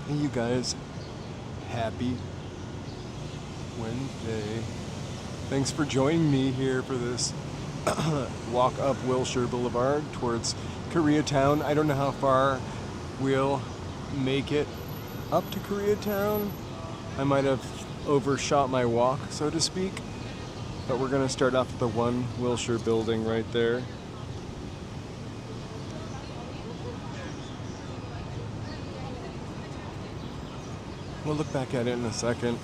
Hey, you guys, happy Wednesday. Thanks for joining me here for this walk up Wilshire Boulevard towards Koreatown. I don't know how far we'll make it up to Koreatown. I might have overshot my walk, so to speak. But we're going to start off with the one Wilshire building right there. We'll look back at it in a second.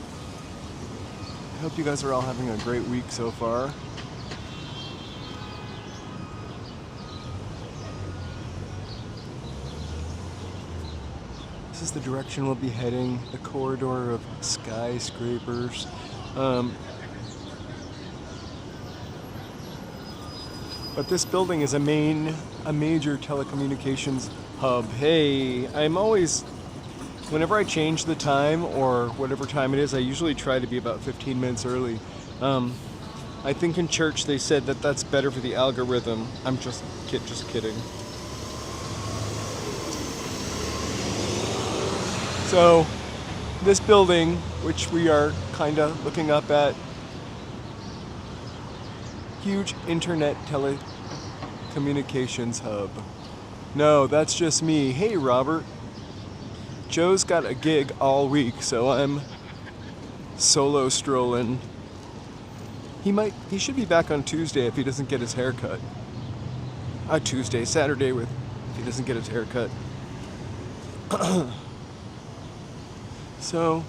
I hope you guys are all having a great week so far. This is the direction we'll be heading, the corridor of skyscrapers. But this building is a major telecommunications hub. Hey, whenever I change the time or whatever time it is, I usually try to be about 15 minutes early. I think in church they said that that's better for the algorithm. I'm just kidding. So this building, which we are kind of looking up at, huge internet telecommunications hub. No, that's just me. Hey, Robert. Joe's got a gig all week, so I'm solo strolling. He should be back on Tuesday if he doesn't get his hair cut. Saturday if he doesn't get his hair cut. So,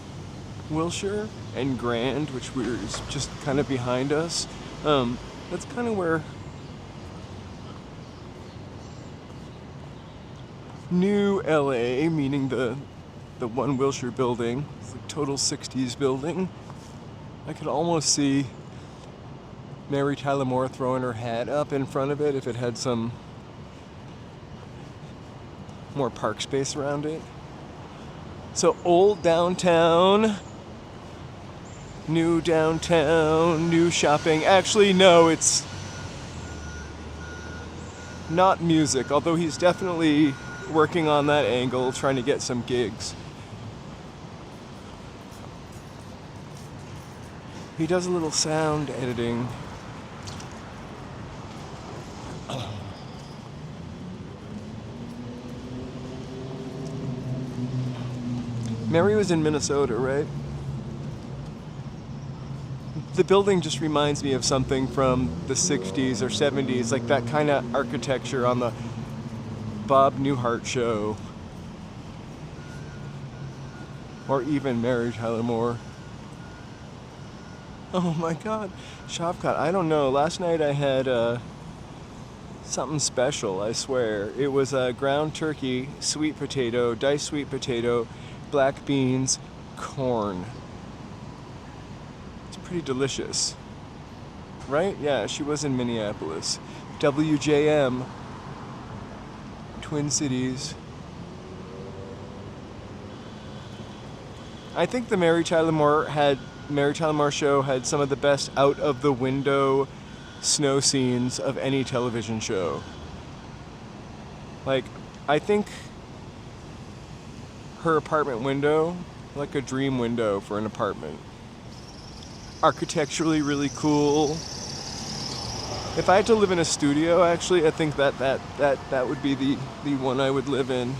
Wilshire and Grand, which is just kind of behind us, that's kind of where New LA, meaning the one Wilshire building, it's a total 60s building. I could almost see Mary Tyler Moore throwing her hat up in front of it if it had some more park space around it. So old downtown, new shopping. Actually, no, it's not music, although he's definitely working on that angle, trying to get some gigs. He does a little sound editing. Mary was in Minnesota, right? The building just reminds me of something from the 60s or 70s, like that kind of architecture on the Bob Newhart show. Or even Mary Tyler Moore. Oh my god, Shavkat, I don't know. Last night I had something special, I swear. It was ground turkey, sweet potato, diced sweet potato, black beans, corn. It's pretty delicious. Right? Yeah, she was in Minneapolis. WJM, Twin Cities. I think the Mary Tyler Moore show had some of the best out of the window snow scenes of any television show. Like, I think her apartment window, like a dream window for an apartment. Architecturally really cool. If I had to live in a studio, actually, I think that would be the one I would live in.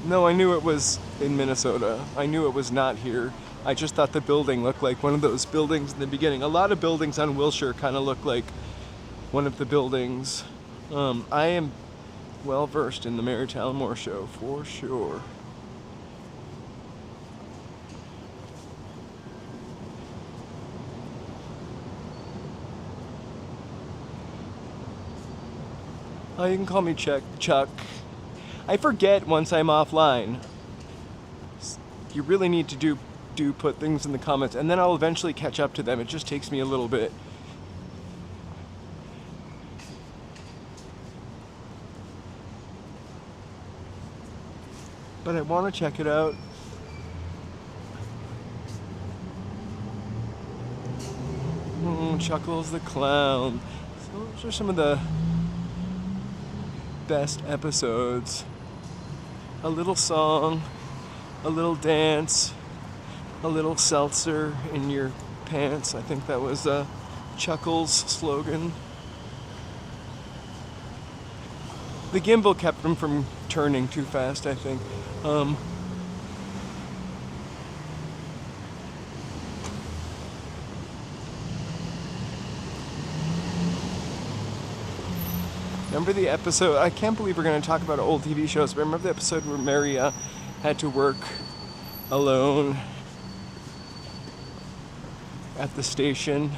No, I knew it was in Minnesota. I knew it was not here. I just thought the building looked like one of those buildings in the beginning. A lot of buildings on Wilshire kind of look like one of the buildings. I am well versed in the Mary Tyler Moore show, for sure. Oh, you can call me Chuck. I forget once I'm offline. You really need to do put things in the comments, and then I'll eventually catch up to them. It just takes me a little bit. But I want to check it out. and Chuckles the Clown. So those are some of the best episodes. A little song, a little dance, a little seltzer in your pants. I think that was Chuckles' slogan. The gimbal kept him from turning too fast, I think. Remember the episode, I can't believe we're going to talk about old TV shows, but remember the episode where Mary had to work alone at the station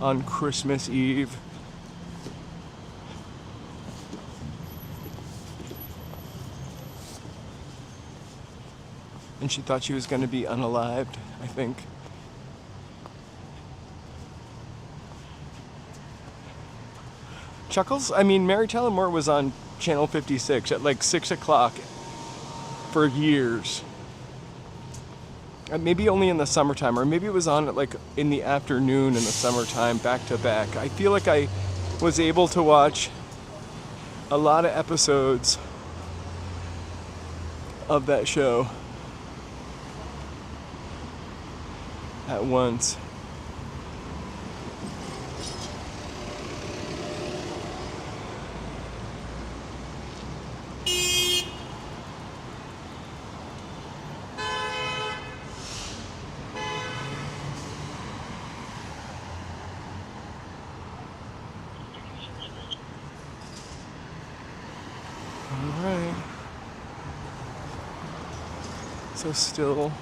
on Christmas Eve? And she thought she was going to be unalived, I think. Chuckles? I mean, Mary Tyler Moore was on Channel 56 at like 6 o'clock for years. Maybe only in the summertime, or maybe it was on like in the afternoon in the summertime, back to back. I feel like I was able to watch a lot of episodes of that show at once. Alright. So still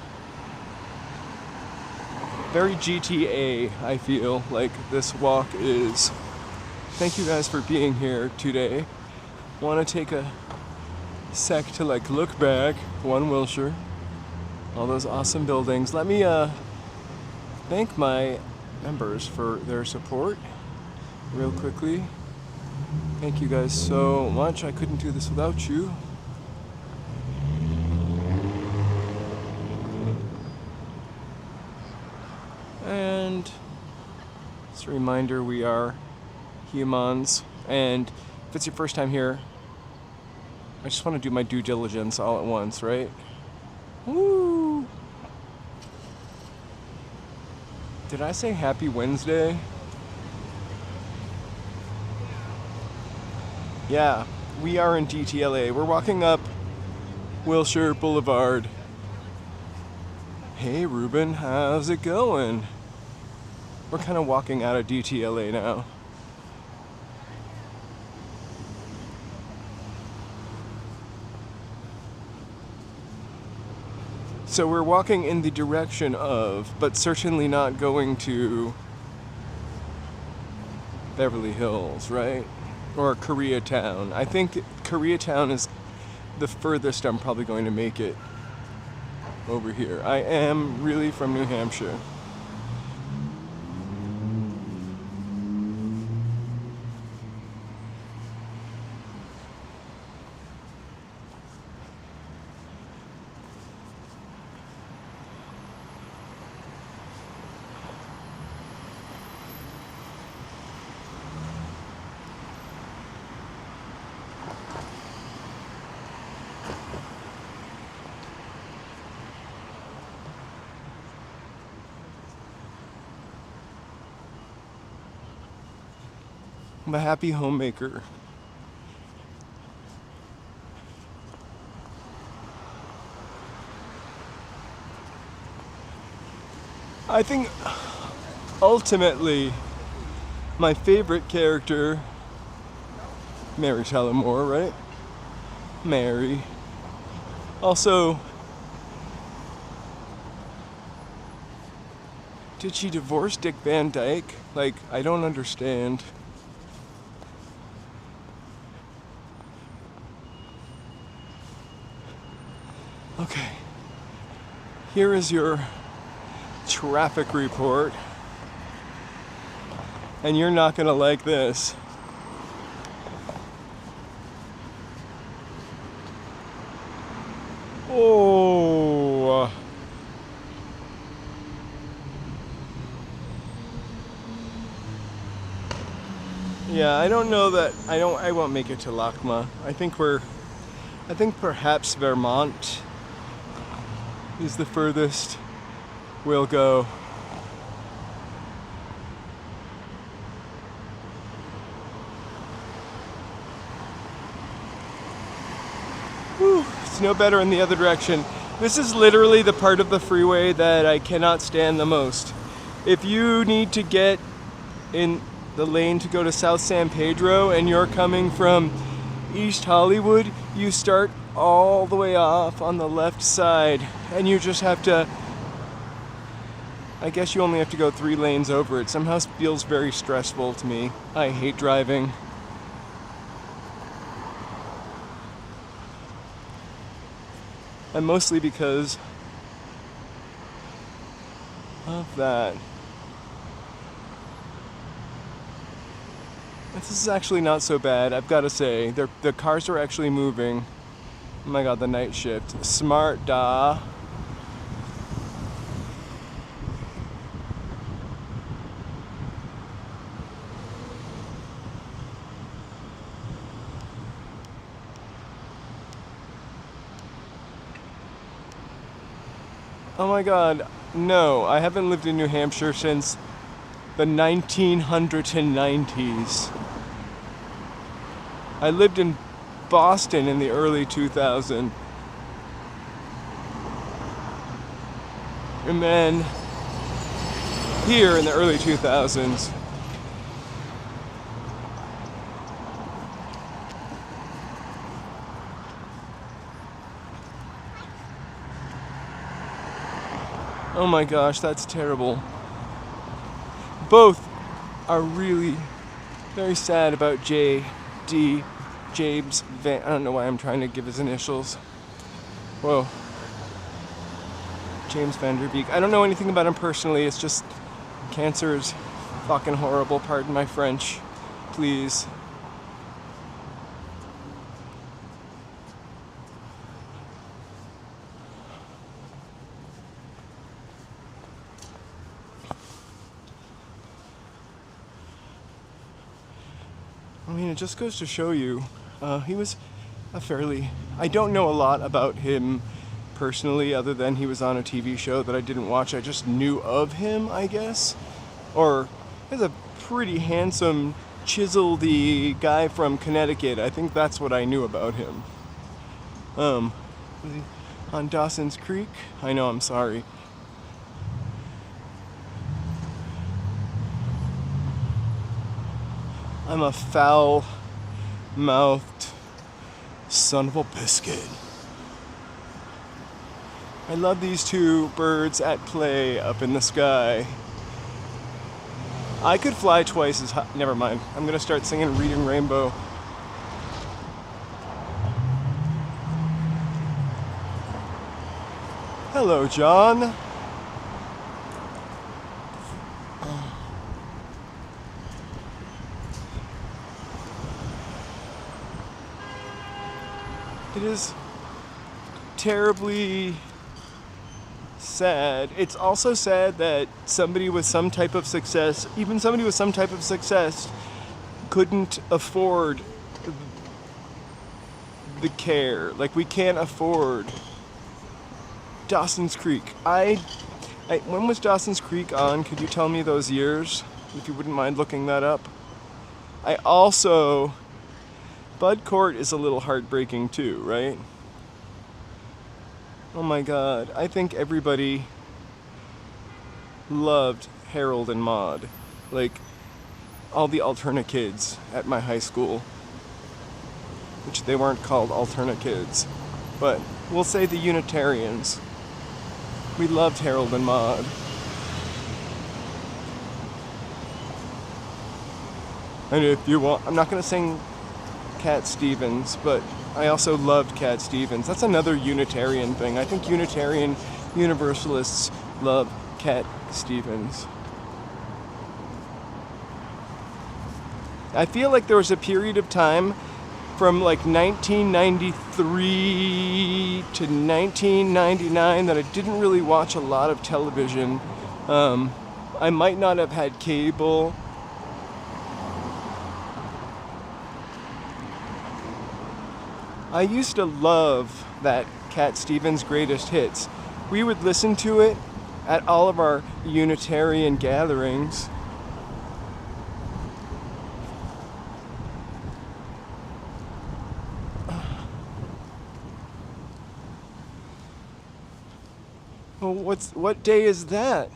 very GTA, I feel like this walk is. Thank you guys for being here today. Want to take a sec to like look back. One Wilshire. All those awesome buildings. Let me thank my members for their support real quickly. Thank you guys so much. I couldn't do this without you. And just a reminder, we are humans. And if it's your first time here, I just want to do my due diligence all at once, right? Woo! Did I say happy Wednesday? Yeah, we are in DTLA. We're walking up Wilshire Boulevard. Hey Ruben, how's it going? We're kind of walking out of DTLA now. So we're walking in the direction of, but certainly not going to Beverly Hills, right? Or Koreatown. I think Koreatown is the furthest I'm probably going to make it over here. I am really from New Hampshire. I'm a happy homemaker. I think ultimately my favorite character, Mary Tyler Moore, right? Mary. Also, did she divorce Dick Van Dyke? Like, I don't understand. Okay, here is your traffic report, and you're not gonna like this. Oh, Yeah, I don't know that I won't make it to Lakma. I think perhaps Vermont is the furthest we'll go. Whew, it's no better in the other direction. This is literally the part of the freeway that I cannot stand the most. If you need to get in the lane to go to South San Pedro and you're coming from East Hollywood, you start all the way off on the left side and you just have to, I guess you only have to go 3 lanes over. It somehow feels very stressful to me. I hate driving. And mostly because of that. This is actually not so bad, I've got to say. The cars are actually moving. Oh my god, the night shift. Smart da. Oh my god, no, I haven't lived in New Hampshire since the 1990s. I lived in Boston in the early 2000s. And then here in the early 2000s. Oh my gosh, that's terrible. Both are really very sad about James Van. I don't know why I'm trying to give his initials. Whoa. James Vanderbeek. I don't know anything about him personally. It's just cancer is fucking horrible. Pardon my French, please. I mean, it just goes to show you, he was a fairly... I don't know a lot about him personally, other than he was on a TV show that I didn't watch. I just knew of him, I guess. Or, he's a pretty handsome, chiseled-y guy from Connecticut. I think that's what I knew about him. Was he on Dawson's Creek? I know, I'm sorry. I'm a foul-mouthed son of a biscuit. I love these two birds at play up in the sky. I could fly twice as high. Never mind. I'm gonna start singing Reading Rainbow. Hello, John. It is terribly sad. It's also sad that somebody with some type of success, even somebody with some type of success, couldn't afford the care. Like, we can't afford Dawson's Creek. When was Dawson's Creek on? Could you tell me those years, if you wouldn't mind looking that up? I also... Bud Court is a little heartbreaking too, right? Oh my god, I think everybody loved Harold and Maude. Like, all the alternate kids at my high school. Which they weren't called alternate kids. But we'll say the Unitarians. We loved Harold and Maude. And if you want, I'm not gonna sing Cat Stevens, but I also loved Cat Stevens. That's another Unitarian thing. I think Unitarian Universalists love Cat Stevens. I feel like there was a period of time from like 1993 to 1999 that I didn't really watch a lot of television. I might not have had cable. I used to love that Cat Stevens' Greatest Hits. We would listen to it at all of our Unitarian gatherings. Well, what day is that?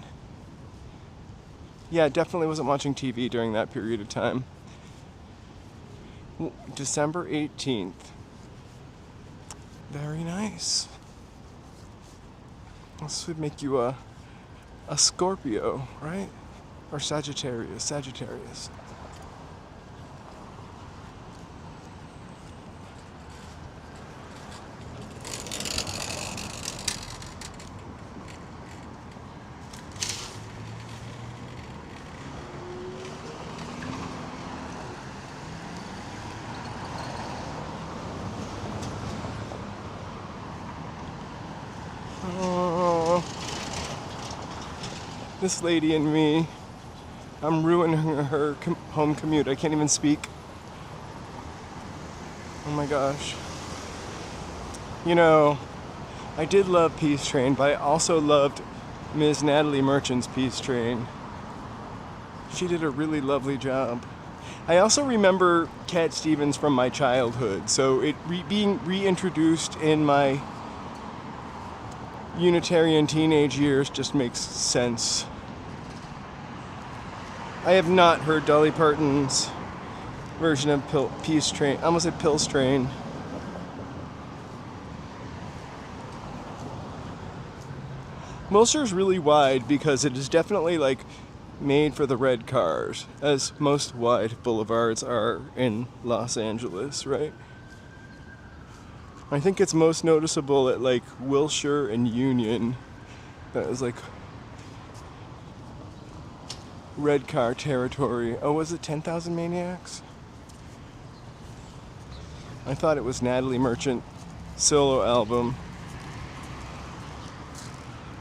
Yeah, definitely wasn't watching TV during that period of time. December 18th. Very nice. This would make you a Scorpio, right? Or Sagittarius. This lady and me, I'm ruining her home commute. I can't even speak. Oh my gosh. You know, I did love Peace Train, but I also loved Ms. Natalie Merchant's Peace Train. She did a really lovely job. I also remember Cat Stevens from my childhood, so it being reintroduced in my Unitarian teenage years just makes sense. I have not heard Dolly Parton's version of Peace Train. I almost said Pills Train. Wilshire's really wide because it is definitely like made for the red cars, as most wide boulevards are in Los Angeles, right? I think it's most noticeable at like Wilshire and Union. That is like red car territory. Oh, was it 10,000 Maniacs? I thought it was Natalie Merchant solo album.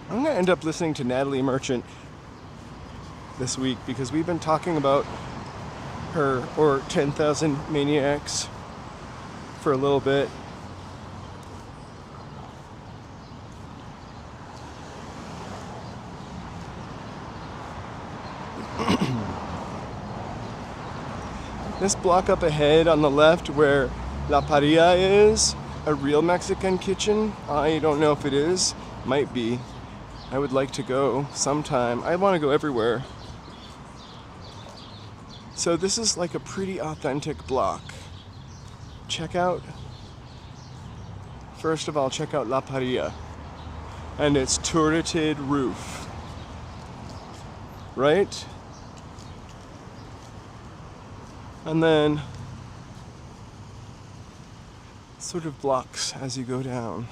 I'm gonna end up listening to Natalie Merchant this week because we've been talking about her or 10,000 Maniacs for a little bit. This block up ahead on the left where La Paria is a real Mexican kitchen. I don't know if it is. Might be. I would like to go sometime. I want to go everywhere. So this is like a pretty authentic block. First of all, check out La Paria and its turreted roof. Right? And then sort of blocks as you go down.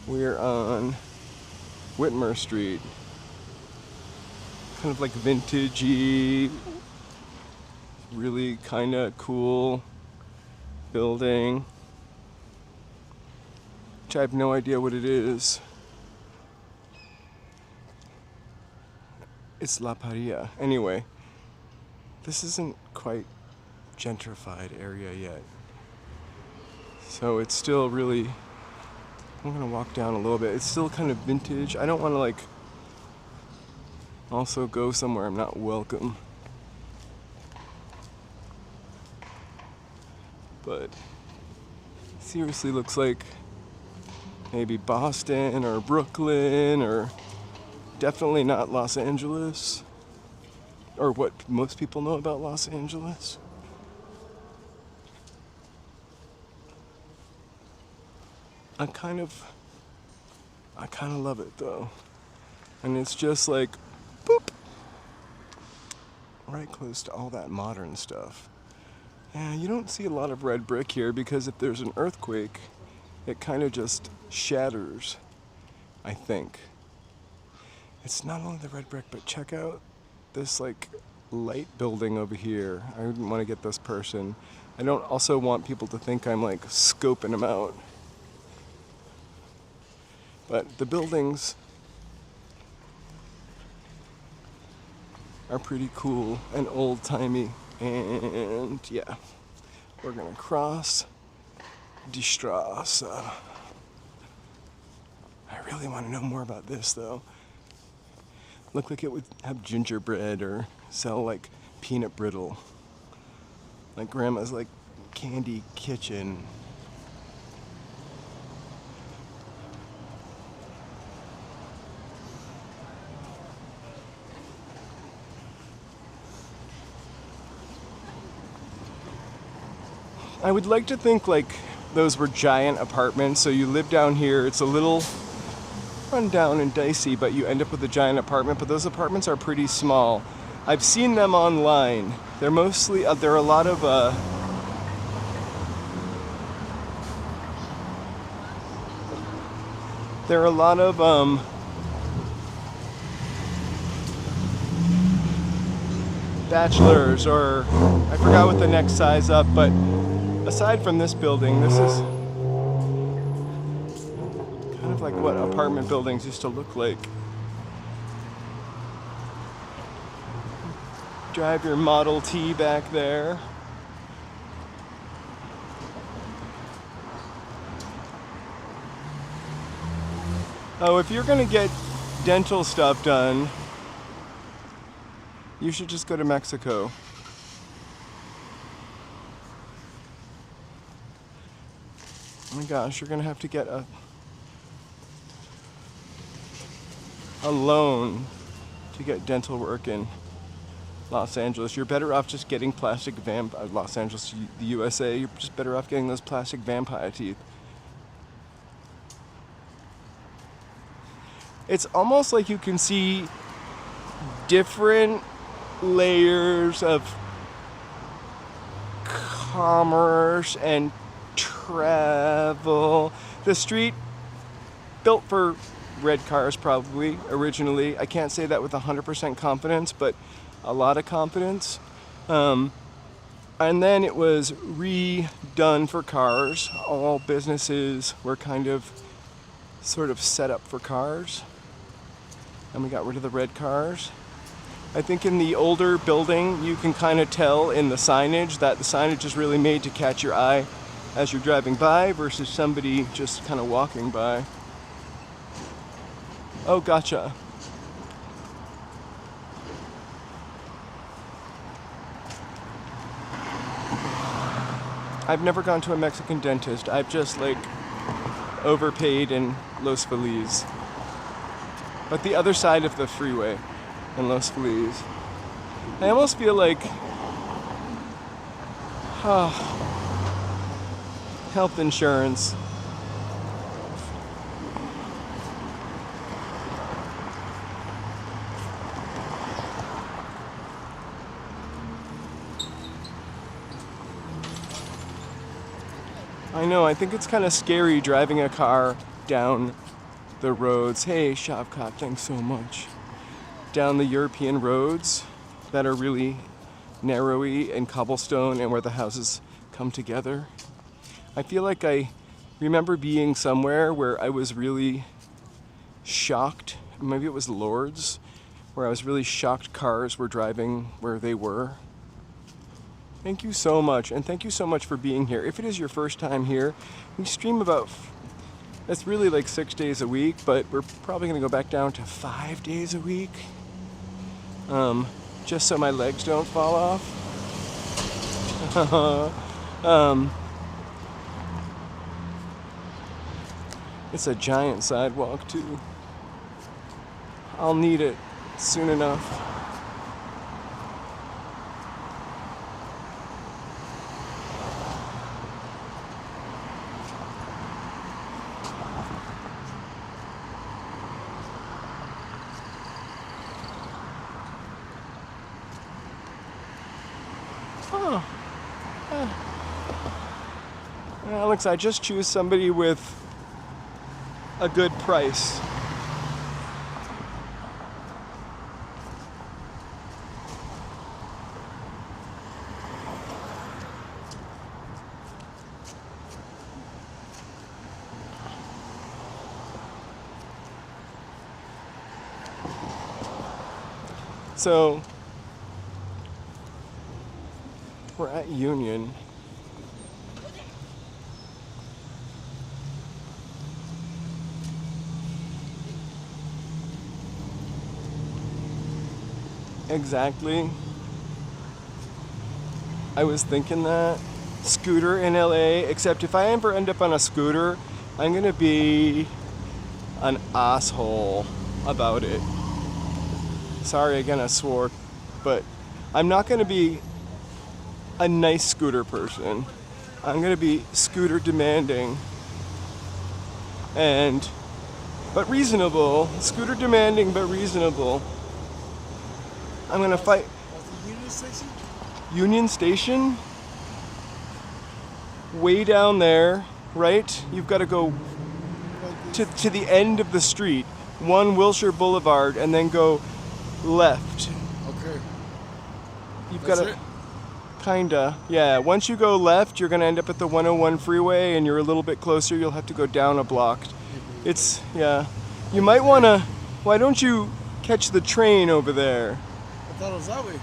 We're on Whitmer Street. Kind of like vintagey, really kind of cool building, which I have no idea what it is. It's La Paria. Anyway, this isn't quite gentrified area yet. So it's still really, I'm gonna walk down a little bit. It's still kind of vintage. I don't want to like also go somewhere I'm not welcome. But seriously looks like maybe Boston or Brooklyn, or definitely not Los Angeles, or what most people know about Los Angeles. I kind of love it though. And it's just like, boop, right close to all that modern stuff. Yeah, you don't see a lot of red brick here because if there's an earthquake, it kind of just shatters, I think. It's not only the red brick, but check out this like light building over here. I wouldn't want to get this person. I don't also want people to think I'm like scoping them out. But the buildings are pretty cool and old-timey. And yeah, we're gonna cross Die Straße. I really want to know more about this though. Looked like it would have gingerbread or sell like peanut brittle. Like grandma's like candy kitchen. I would like to think like those were giant apartments, so you live down here, it's a little run down and dicey, but you end up with a giant apartment, but those apartments are pretty small. I've seen them online. They're mostly, there are a lot of, bachelors, or I forgot what the next size up, but aside from this building, this is kind of like what apartment buildings used to look like. Drive your Model T back there. Oh, if you're gonna get dental stuff done, you should just go to Mexico. Oh my gosh, you're gonna have to get a loan to get dental work in Los Angeles. You're better off just getting plastic Los Angeles, the USA, you're just better off getting those plastic vampire teeth. It's almost like you can see different layers of commerce and travel. The street built for red cars probably originally. I can't say that with 100% confidence, but a lot of confidence. And then it was redone for cars. All businesses were kind of sort of set up for cars. And we got rid of the red cars. I think in the older building, you can kind of tell in the signage that the signage is really made to catch your eye as you're driving by versus somebody just kind of walking by. Oh, gotcha. I've never gone to a Mexican dentist. I've just like overpaid in Los Feliz. But the other side of the freeway in Los Feliz. I almost feel like health insurance. I know, I think it's kind of scary driving a car down the roads. Hey, Shavkat, thanks so much. Down the European roads that are really narrowy and cobblestone and where the houses come together. I feel like I remember being somewhere where I was really shocked. Maybe it was Lourdes, where I was really shocked cars were driving where they were. Thank you so much, and thank you so much for being here. If it is your first time here, we stream about, it's really like 6 days a week, but we're probably gonna go back down to 5 days a week. Just so my legs don't fall off. It's a giant sidewalk too. I'll need it soon enough. Alex, I just choose somebody with a good price. So, we're at Union. exactly. I was thinking that. Scooter in LA, except if I ever end up on a scooter, I'm gonna be an asshole about it. Sorry again, I swore, but I'm not gonna be a nice scooter person. I'm gonna be scooter demanding. But reasonable. Scooter demanding, but reasonable. I'm gonna fight. Union Station? Union Station? Way down there, right? You've got to go to the end of the street, 1 Wilshire Boulevard, and then go left. Okay. You've That's got to, it? kinda, yeah. Once you go left, you're gonna end up at the 101 freeway, and you're a little bit closer. You'll have to go down a block. It's, yeah. You might wanna. Why don't you catch the train over there? I thought it was that way.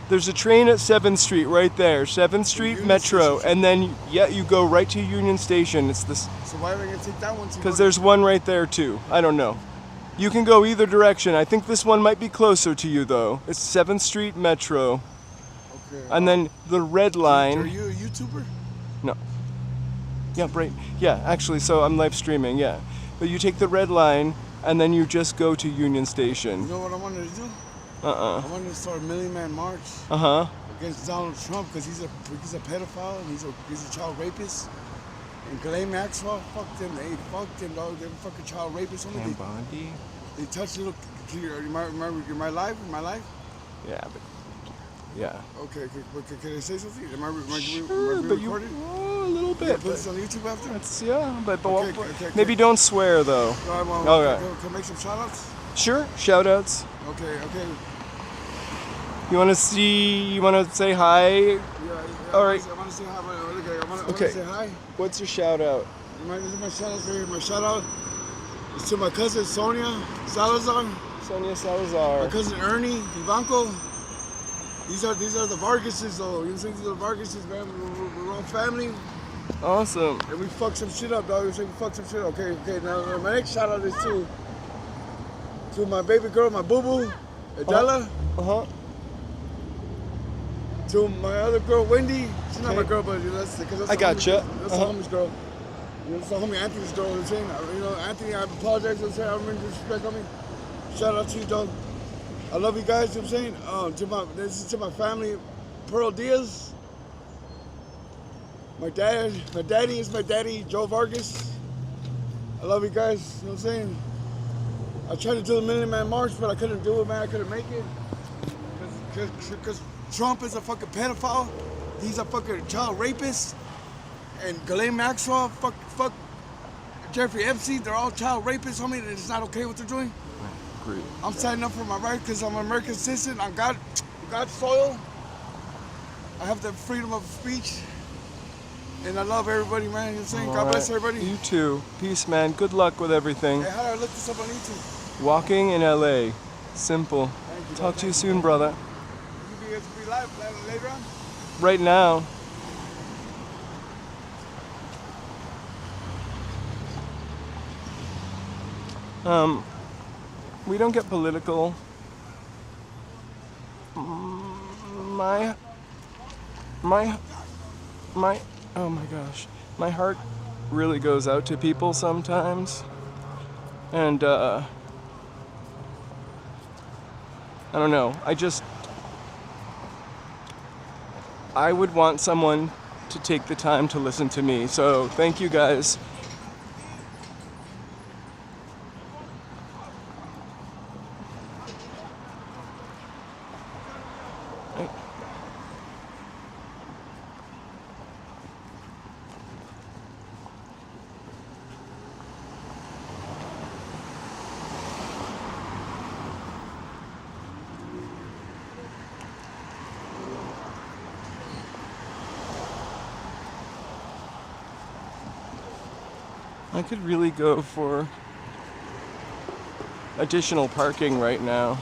There's a train at 7th Street right there, 7th Street Union Metro, Station. and then you go right to Union Station. It's this. So why are we gonna take that one? Because there's one right there too. I don't know. You can go either direction. I think this one might be closer to you though. It's 7th Street Metro. Okay. And then the red Are line. you a YouTuber? No. Yeah, right. Yeah, actually, so I'm live streaming, yeah. But you take the red line and then you just go to Union You Station. know what I wanted to do? Uh-uh. I wanted to start a Million Man March Uh-huh. against Donald Trump because he's a pedophile and he's a child rapist. And Ghislaine Maxwell, fuck them, dog. They're fucking child rapists. And Bondi? They touch little. You're my life. Yeah, but yeah. Okay. Can I say something? Am I Sure, but you recording? a little Yeah, bit. put this on YouTube after. That's but Okay. maybe don't swear though. No, All right. Can I make some shout outs? Sure. Shout outs. Okay. You want to say hi? Yeah, All right. I want to say hi. I want Okay. to say hi. What's your shout out? This is my shout out right here. My shout out is to my cousin Sonia Salazar, Sonia Salazar. my cousin Ernie Vivanco. These are the Vargases, though. You know, these are the Vargases, man. We're all family, Awesome. and we fuck some shit up, dog. We fuck some shit up. Okay. Now my next shout out is to my baby girl, my boo boo, Adela. Uh-huh. To my other girl, Wendy. She's not Okay. my girl, but that's because I gotcha. That's the homie's girl. You know, that's the homie Anthony's girl. You know what I'm saying? You know, Anthony, I apologize. You know what I'm saying? I don't mean to disrespect homie. Shout out to you, dog. I love you guys. You know what I'm saying? This is to my family, Pearl Diaz. My daddy is my daddy, Joe Vargas. I love you guys. You know what I'm saying? I tried to do the Million Man March, but I couldn't do it, man. I couldn't make it because Trump is a fucking pedophile. He's a fucking child rapist. And Ghislaine Maxwell, fuck Jeffrey Epstein. They're all child rapists, homie, and it's not okay what they're doing. Great. I'm standing up for my rights because I'm an American citizen. On God's soil. I have the freedom of speech. And I love everybody, man. You know what I'm saying? All God bless right. everybody. You too. Peace, man. Good luck with everything. Hey, how do I look this up on YouTube? Walking in LA. Simple. Thank you, Talk dog. to you soon, brother. You be live later on? Right now. We don't get political. My, oh my gosh. My heart really goes out to people sometimes. And, I don't know. I would want someone to take the time to listen to me. So thank you guys. I could really go for additional parking right now.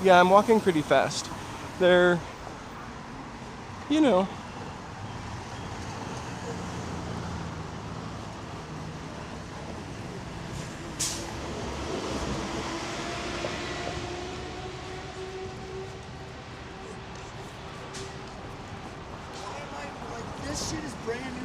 Yeah, I'm walking pretty fast. They're, you know, This shit is brand new.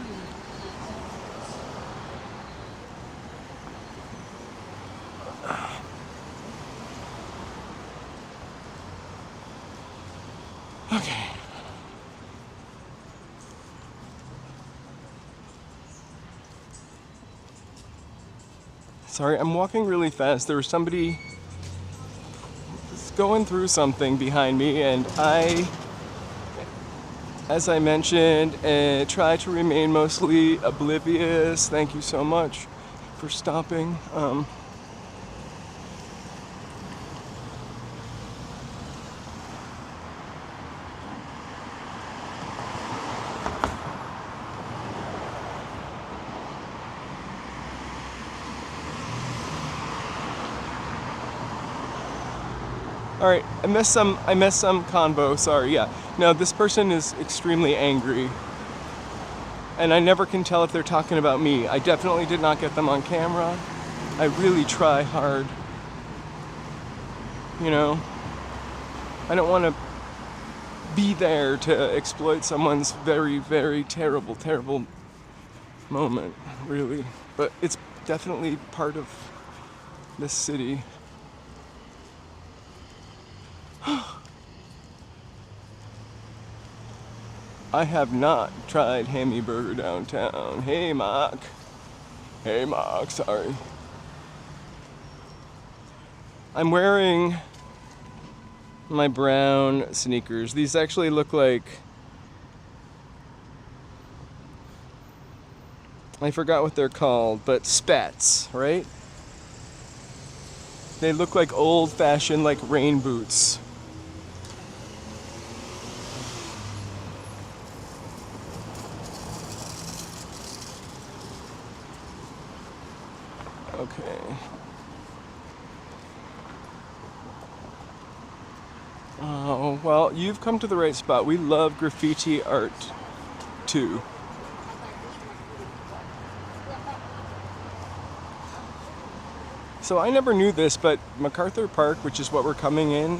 Okay. Sorry, I'm walking really fast. There was somebody going through something behind me, and I, as I mentioned, try to remain mostly oblivious. Thank you so much for stopping. All right, I missed some convo. Sorry. Yeah. No, this person is extremely angry, and I never can tell if they're talking about me. I definitely did not get them on camera. I really try hard. You know, I don't want to be there to exploit someone's very, very terrible, terrible moment, really. But it's definitely part of this city. I have not tried Hammy Burger downtown. Hey, Mark. Hey, Mark, sorry. I'm wearing my brown sneakers. These actually look like... I forgot what they're called, but spats, right? They look like old-fashioned, like, rain boots. Okay. Oh, well, you've come to the right spot. We love graffiti art, too. So I never knew this, but MacArthur Park, which is what we're coming in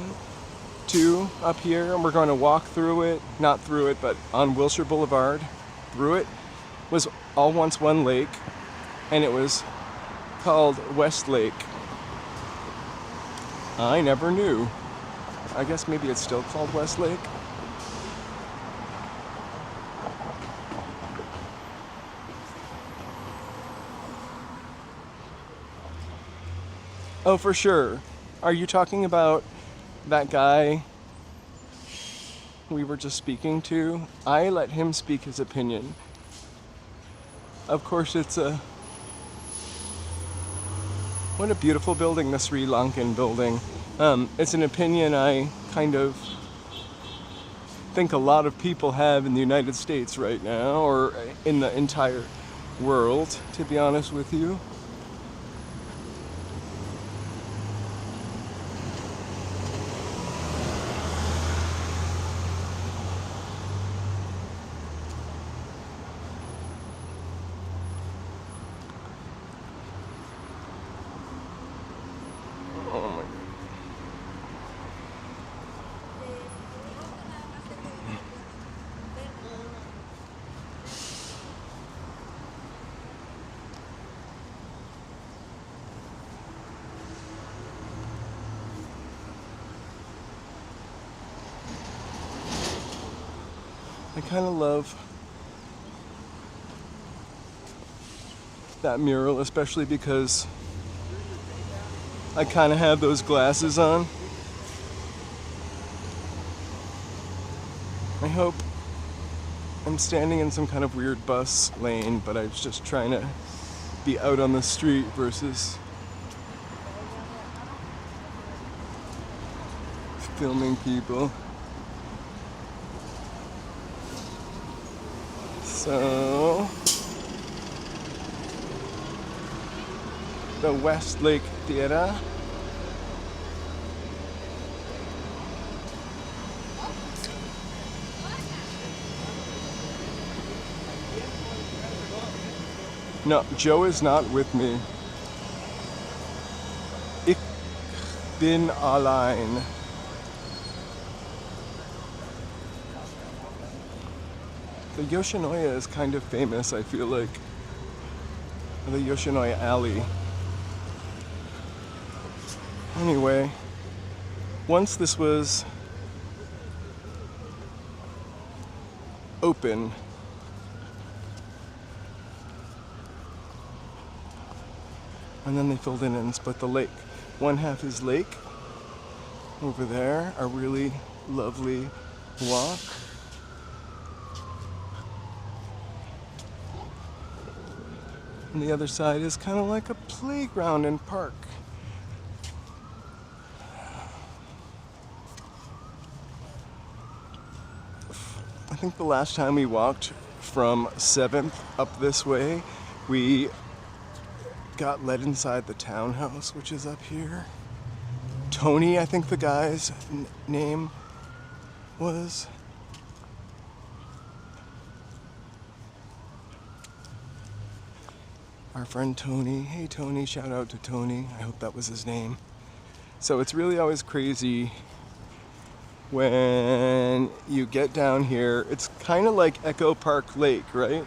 to up here, and we're going to walk through it, not through it, but on Wilshire Boulevard, through it, was all once one lake, and it was called West Lake. I never knew. I guess maybe it's still called West Lake. Oh, for sure. Are you talking about that guy we were just speaking to? I let him speak his opinion. Of course, it's a... What a beautiful building, the Sri Lankan building. It's an opinion I kind of think a lot of people have in the United States right now, or in the entire world, to be honest with you. I kind of love that mural, especially because I kind of have those glasses on. I hope I'm standing in some kind of weird bus lane, but I was just trying to be out on the street versus filming people. So, the West Lake Theater. No, Joe is not with me. Ich bin allein. The Yoshinoya is kind of famous, I feel like. The Yoshinoya Alley. Anyway, once this was open, and then they filled in and split the lake. One half is lake over there, a really lovely walk. And the other side is kind of like a playground and park. I think the last time we walked from 7th up this way, we got led inside the townhouse, which is up here. Tony, I think the guy's name was. Our friend Tony. Hey Tony, shout out to Tony. I hope that was his name. So it's really always crazy when you get down here. It's kind of like Echo Park Lake, right?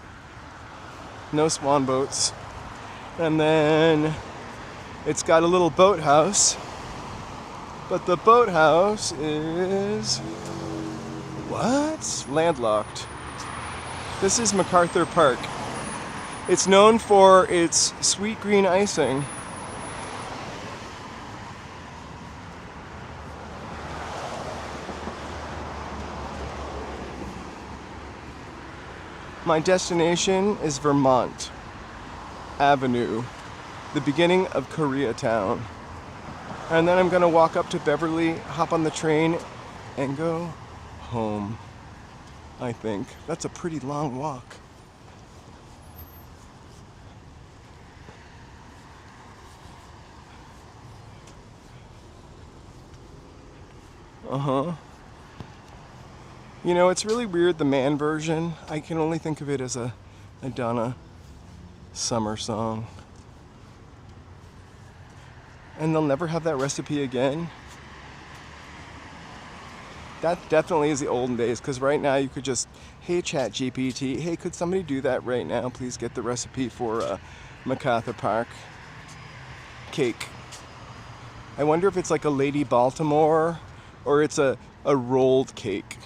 No swan boats. And then it's got a little boathouse. But the boathouse is... what? Landlocked. This is MacArthur Park. It's known for its sweet green icing. My destination is Vermont Avenue, the beginning of Koreatown. And then I'm gonna walk up to Beverly, hop on the train, and go home, I think. That's a pretty long walk. You know, it's really weird, the man version. I can only think of it as a Donna Summer song. And they'll never have that recipe again. That definitely is the olden days, because right now you could just, hey Chat GPT, hey, could somebody do that right now? Please get the recipe for MacArthur Park cake. I wonder if it's like a Lady Baltimore or it's a rolled cake.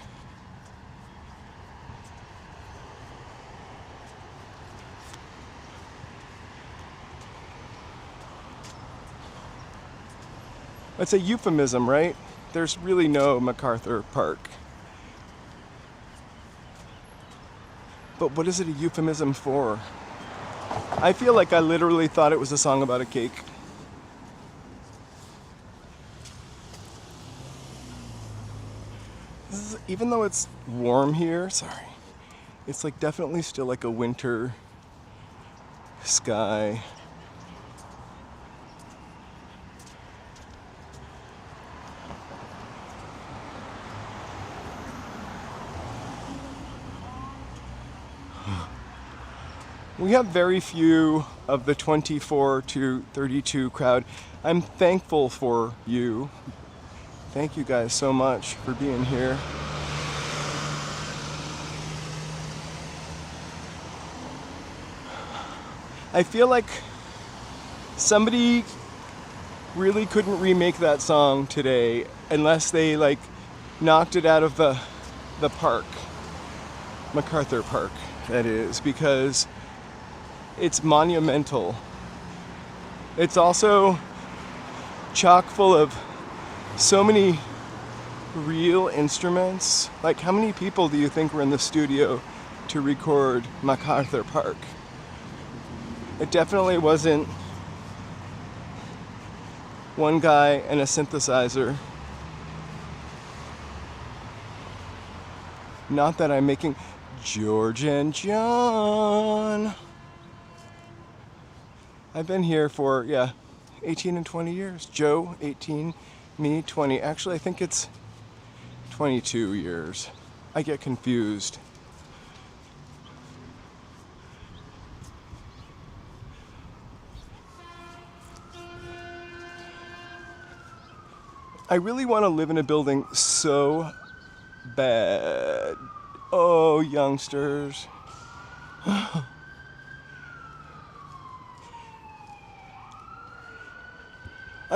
It's a euphemism, right? There's really no MacArthur Park. But what is it a euphemism for? I feel like I literally thought it was a song about a cake. Even though it's warm here, sorry, it's like definitely still like a winter sky. We have very few of the 24 to 32 crowd. I'm thankful for you. Thank you guys so much for being here. I feel like somebody really couldn't remake that song today unless they like knocked it out of the park. MacArthur Park, that is, because it's monumental. It's also chock full of so many real instruments. Like, how many people do you think were in the studio to record MacArthur Park? It definitely wasn't one guy and a synthesizer. Not that I'm making George and John. I've been here for, 18 and 20 years. Joe, 18, me, 20. Actually, I think it's 22 years. I get confused. I really want to live in a building so bad. Oh, youngsters. I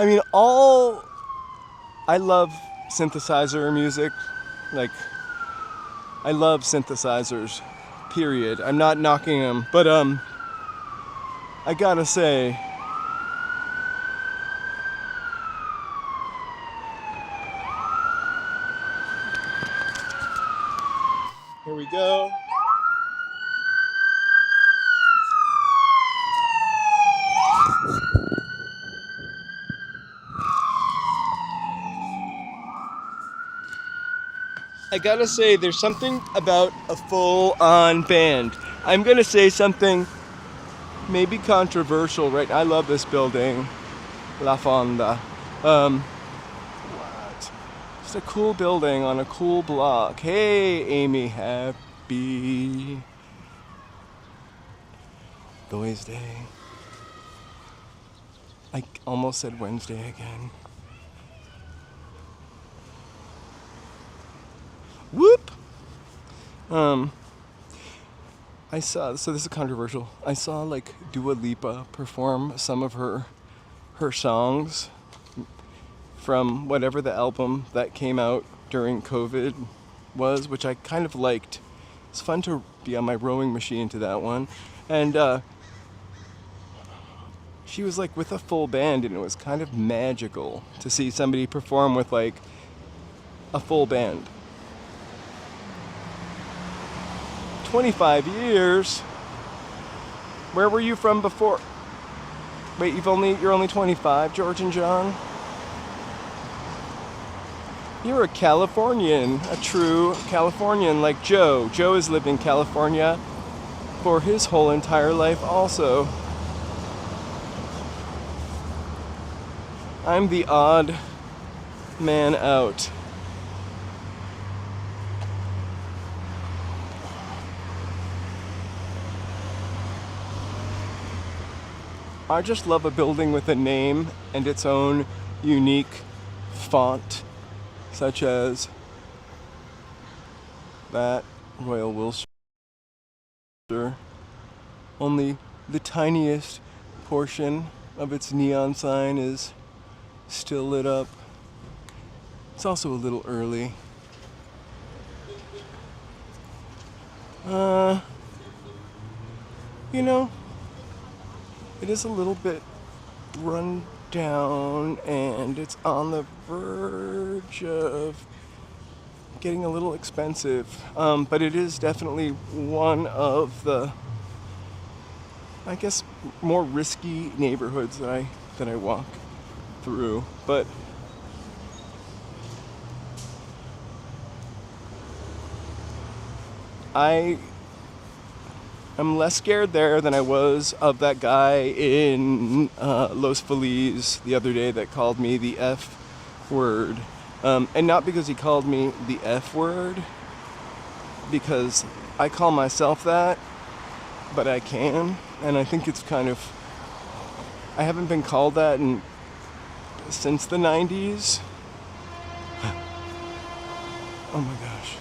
mean, I love synthesizer music. Like, I love synthesizers, period. I'm not knocking them, but I gotta say, here we go. I gotta say, there's something about a full-on band. I'm gonna say something maybe controversial, right? I love this building, La Fonda. What? It's a cool building on a cool block. Hey, Amy, happy Thursday. I almost said Wednesday again. Whoop! I saw, so this is controversial. I saw like Dua Lipa perform some of her songs from whatever the album that came out during COVID was, which I kind of liked. It's fun to be on my rowing machine to that one. And she was like with a full band, and it was kind of magical to see somebody perform with like a full band. 25 years? Where were you from before? Wait, you're only 25, George and John? You're a Californian, a true Californian like Joe. Joe has lived in California for his whole entire life also. I'm the odd man out. I just love a building with a name and its own unique font, such as that Royal Wilshire. Only the tiniest portion of its neon sign is still lit up. It's also a little early. You know, it is a little bit run down, and it's on the verge of getting a little expensive. But it is definitely one of the, I guess, more risky neighborhoods that I walk through. But I'm less scared there than I was of that guy in Los Feliz the other day that called me the F word. And not because he called me the F word, because I call myself that, but I can. And I think it's kind of, I haven't been called that since the 90s. Oh my gosh.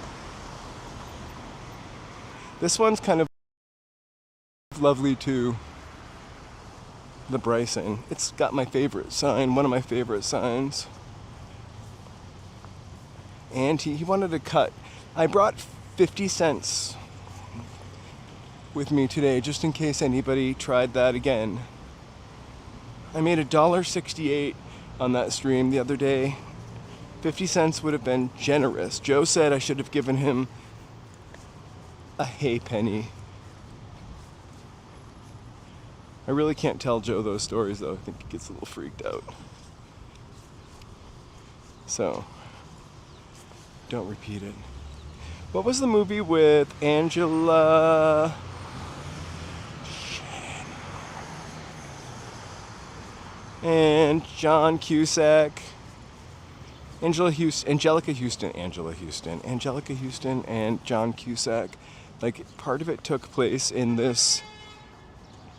This one's kind of lovely too. The Bryson. It's got my favorite sign, one of my favorite signs. And he wanted to cut. I brought 50 cents with me today, just in case anybody tried that again. I made $1.68 on that stream the other day. 50 cents would have been generous. Joe said I should have given him a hay penny. I really can't tell Joe those stories though. I think he gets a little freaked out. So, don't repeat it. What was the movie with Angela? And John Cusack? Angelica Houston, and John Cusack. Like, part of it took place in this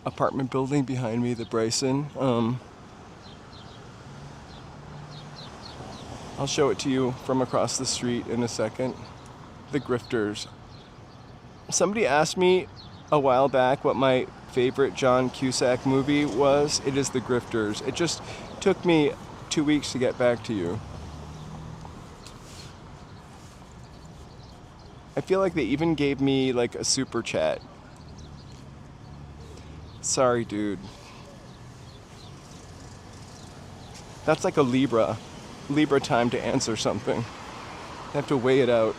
apartment building behind me, the Bryson. I'll show it to you from across the street in a second. The grifters Somebody asked me a while back what my favorite John Cusack movie was. It is The Grifters. It just took me 2 weeks to get back to you. I feel like they even gave me like a super chat. Sorry, dude. That's like a Libra time to answer something. I have to weigh it out.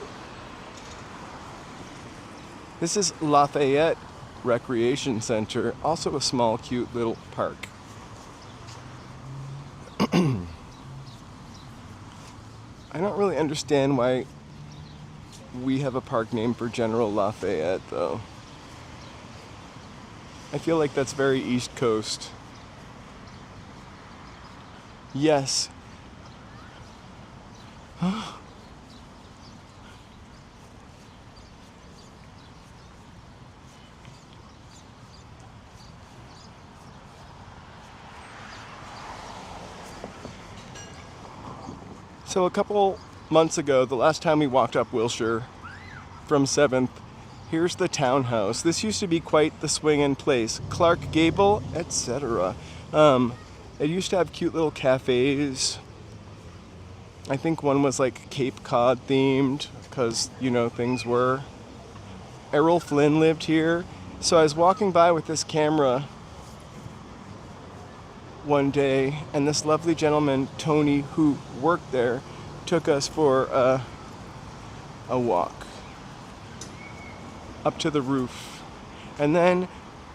This is Lafayette Recreation Center, also a small, cute little park. I don't really understand why we have a park named for General Lafayette, though. I feel like that's very East Coast. Yes. So a couple months ago, the last time we walked up Wilshire from 7th, here's the townhouse. This used to be quite the swingin' place. Clark Gable, etc. It used to have cute little cafes. I think one was like Cape Cod themed, because, you know, things were. Errol Flynn lived here. So I was walking by with this camera one day, and this lovely gentleman, Tony, who worked there, took us for a walk up to the roof. And then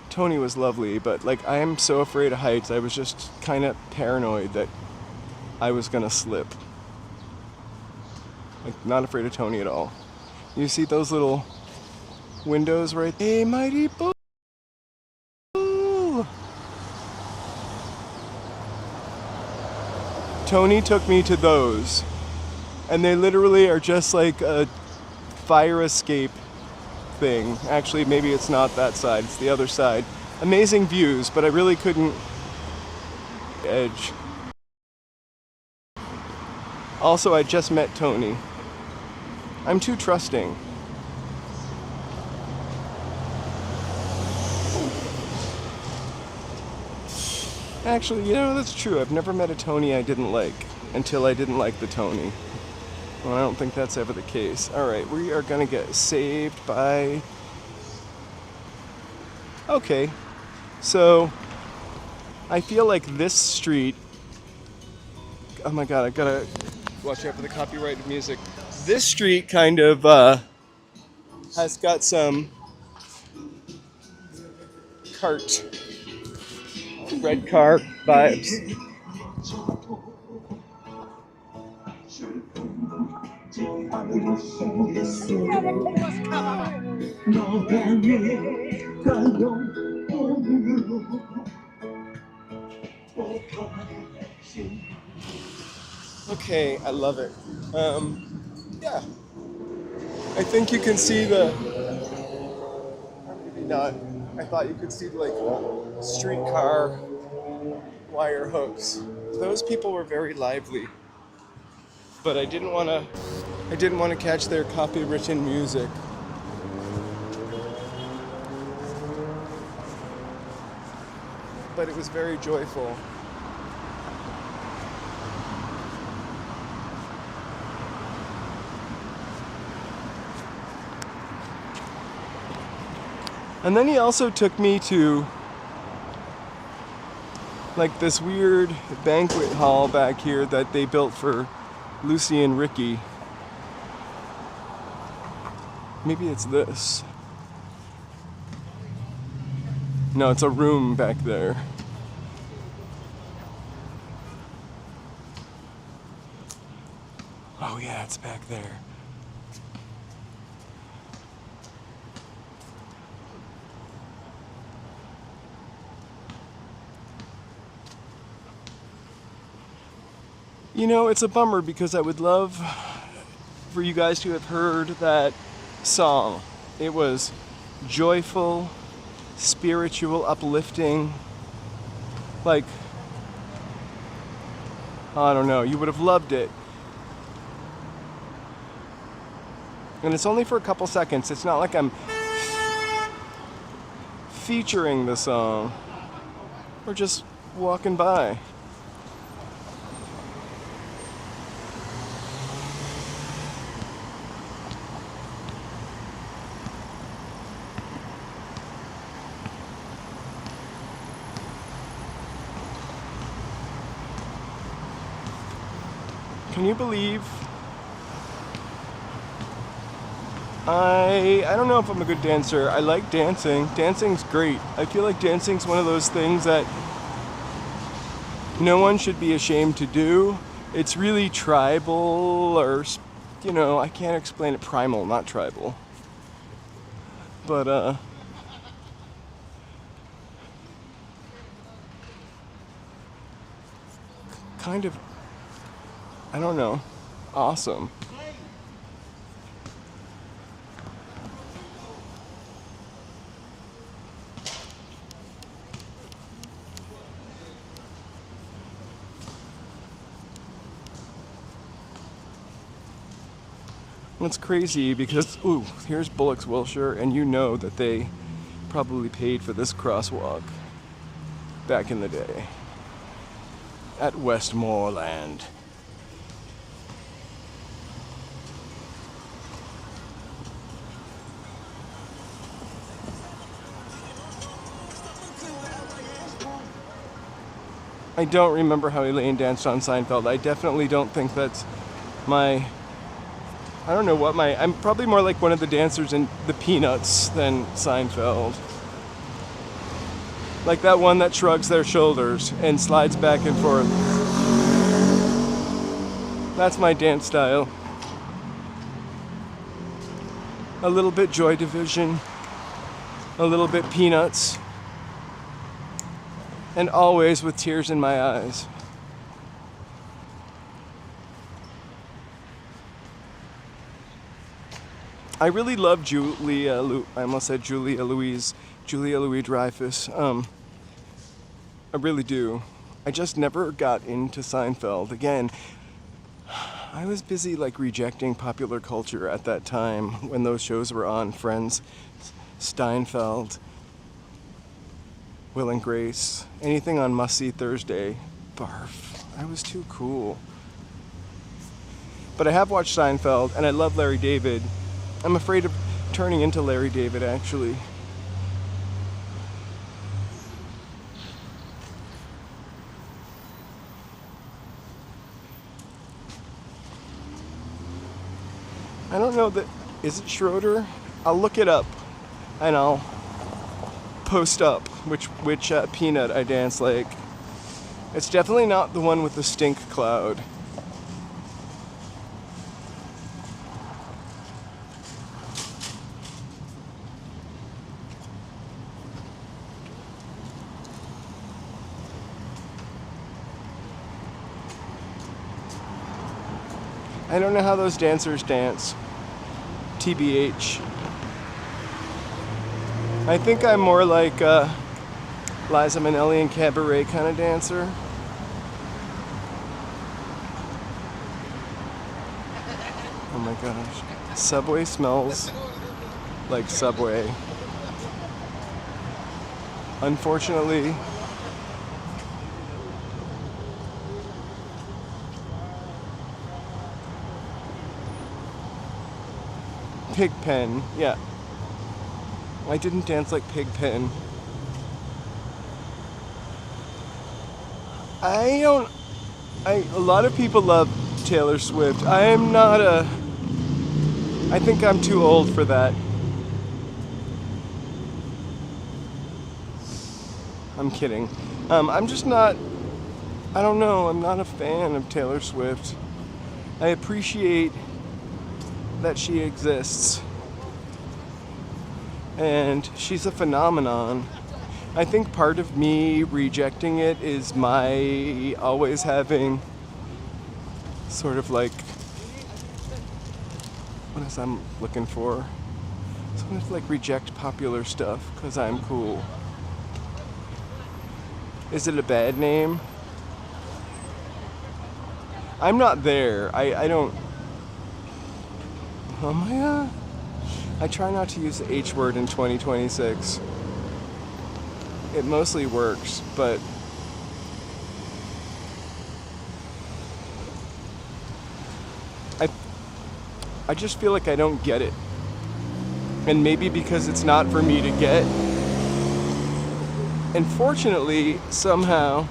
Tony was lovely, but like I am so afraid of heights, I was just kind of paranoid that I was gonna slip. Like, not afraid of Tony at all. You see those little windows right there? Hey, mighty bull! Tony took me to those, and they literally are just like a fire escape thing. Actually, maybe it's not that side, it's the other side. Amazing views, but I really couldn't edge. Also, I just met Tony. I'm too trusting. Actually, you know, that's true. I've never met a Tony I didn't like until I didn't like the Tony. Well, I don't think that's ever the case. Alright, we are gonna get saved by... Okay, so I feel like this street... Oh my god, I gotta watch out for the copyrighted music. This street kind of has got some red car vibes. Okay, I love it. Yeah. I think you can see the... Or maybe not. I thought you could see like streetcar wire hooks. Those people were very lively. But I didn't want to catch their copywritten music. But it was very joyful. And then he also took me to like this weird banquet hall back here that they built for Lucy and Ricky. Maybe it's this. No, it's a room back there. Oh yeah, it's back there. You know, it's a bummer because I would love for you guys to have heard that song. It was joyful, spiritual, uplifting. Like, I don't know, you would have loved it. And it's only for a couple seconds. It's not like I'm featuring the song or just walking by. Can you believe I don't know if I'm a good dancer. I like dancing. Dancing's great. I feel like dancing's one of those things that no one should be ashamed to do. It's really tribal, or, you know, I can't explain it. Primal, not tribal. But, kind of, I don't know, awesome. It's crazy because, ooh, here's Bullock's Wilshire, and you know that they probably paid for this crosswalk back in the day at Westmoreland. I don't remember how Elaine danced on Seinfeld. I definitely don't think that's my... I don't know what my... I'm probably more like one of the dancers in the Peanuts than Seinfeld. Like that one that shrugs their shoulders and slides back and forth. That's my dance style. A little bit Joy Division. A little bit Peanuts. And always with tears in my eyes. I really love Julia Louis Dreyfus. I really do. I just never got into Seinfeld. Again, I was busy like rejecting popular culture at that time when those shows were on. Friends, Steinfeld, Will and Grace, anything on Must See Thursday. Barf. I was too cool. But I have watched Seinfeld, and I love Larry David. I'm afraid of turning into Larry David, actually. I don't know that... Is it Schroeder? I'll look it up, and I'll post up which peanut I dance like. It's definitely not the one with the stink cloud. I don't know how those dancers dance. TBH. I think I'm more like Liza Minnelli and Cabaret kind of dancer. Oh my gosh. Subway smells like Subway. Unfortunately, Pigpen, yeah. I didn't dance like Pigpen. A lot of people love Taylor Swift. I think I'm too old for that. I'm kidding. I'm just not, I don't know, I'm not a fan of Taylor Swift. I appreciate that she exists. And she's a phenomenon. I think part of me rejecting it is my always having sort of like, what is I'm looking for? Sort of like reject popular stuff because I'm cool. Is it a bad name? I'm not there. I don't. Oh my god. I try not to use the H word in 2026. it mostly works, but I just feel like I don't get it. And maybe because it's not for me to get. And fortunately, somehow,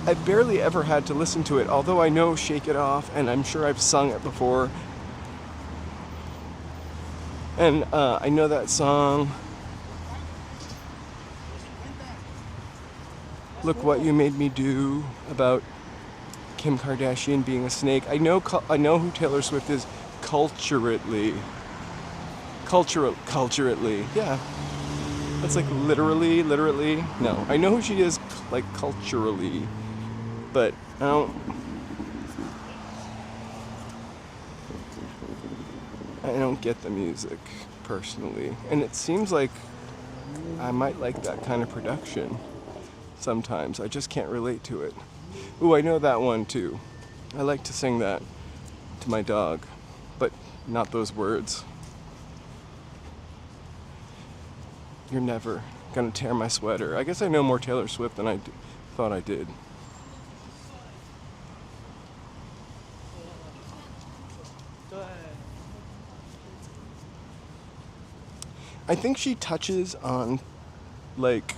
I barely ever had to listen to it, although I know Shake It Off, and I'm sure I've sung it before. And I know that song, Look What You Made Me Do, about Kim Kardashian being a snake. I know who Taylor Swift is culturally. Yeah. That's like literally. No, I know who she is, like, culturally, but I don't get the music personally, and it seems like I might like that kind of production sometimes. I just can't relate to it. Ooh, I know that one too. I like to sing that to my dog, but not those words. You're never gonna tear my sweater. I guess I know more Taylor Swift than I thought I did. I think she touches on, like,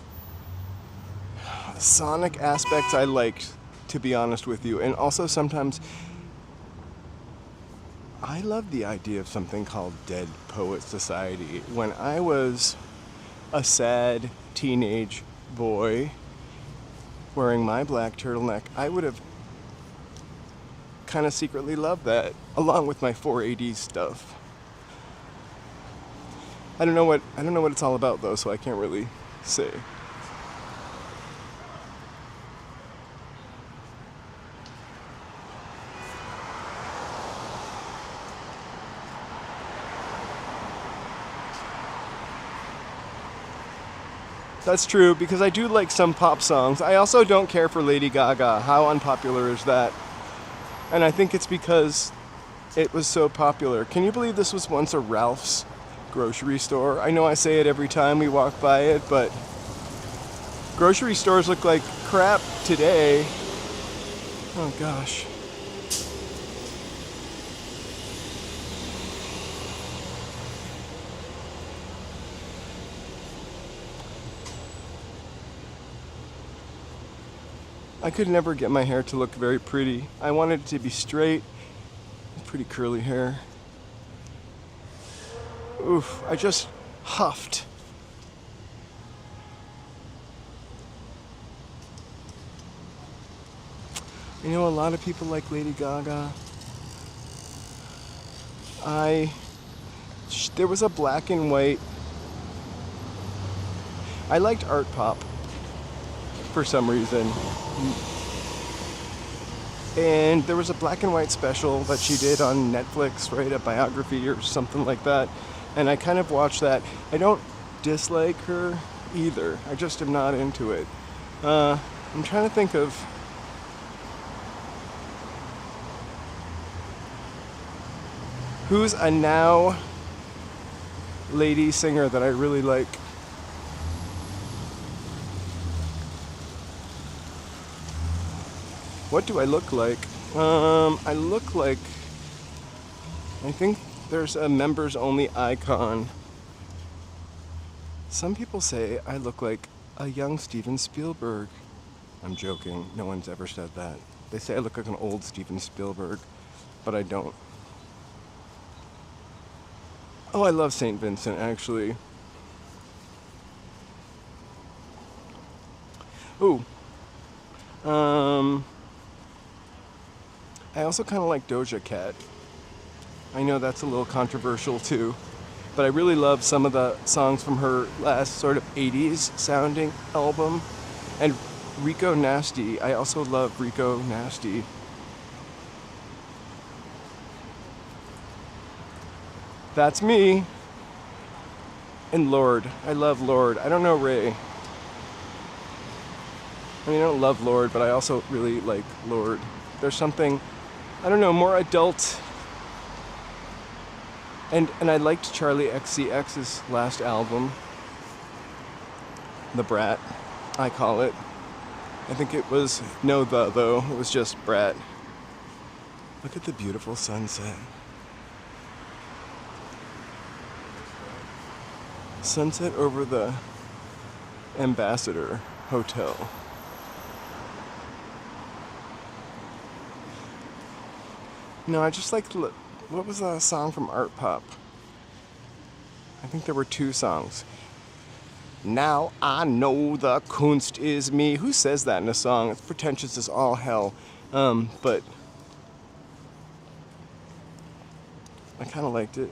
sonic aspects I liked, to be honest with you. And also sometimes I love the idea of something called Dead Poet Society. When I was a sad teenage boy wearing my black turtleneck, I would have kind of secretly loved that, along with my 480s stuff. I don't know what it's all about though, so I can't really say. That's true, because I do like some pop songs. I also don't care for Lady Gaga. How unpopular is that? And I think it's because it was so popular. Can you believe this was once a Ralph's grocery store? I know I say it every time we walk by it, but grocery stores look like crap today. Oh gosh. I could never get my hair to look very pretty. I wanted it to be straight, pretty curly hair. Oof, I just huffed. You know, a lot of people like Lady Gaga. There was a black and white. I liked art pop for some reason. And there was a black and white special that she did on Netflix, right? A biography or something like that. And I kind of watched that. I don't dislike her either. I just am not into it. I'm trying to think of who's a now lady singer that I really like. What do I look like? I look like, I think there's a members only icon. Some people say I look like a young Steven Spielberg. I'm joking. No one's ever said that. They say I look like an old Steven Spielberg, but I don't. Oh, I love St. Vincent, actually. Ooh. I also kind of like Doja Cat. I know that's a little controversial too, but I really love some of the songs from her last sort of 80s sounding album. And Rico Nasty, I also love Rico Nasty. That's me. And Lord, I love Lord. I don't know Ray. I mean, I don't love Lord, but I also really like Lord. There's something, I don't know, more adult. And I liked Charlie XCX's last album. The Brat, I call it. I think it was, no the though, it was just Brat. Look at the beautiful sunset. Sunset over the Ambassador Hotel. No, I just like, what was that song from Art Pop? I think there were two songs. Now I know the Kunst is me. Who says that in a song? It's pretentious as all hell. But I kind of liked it.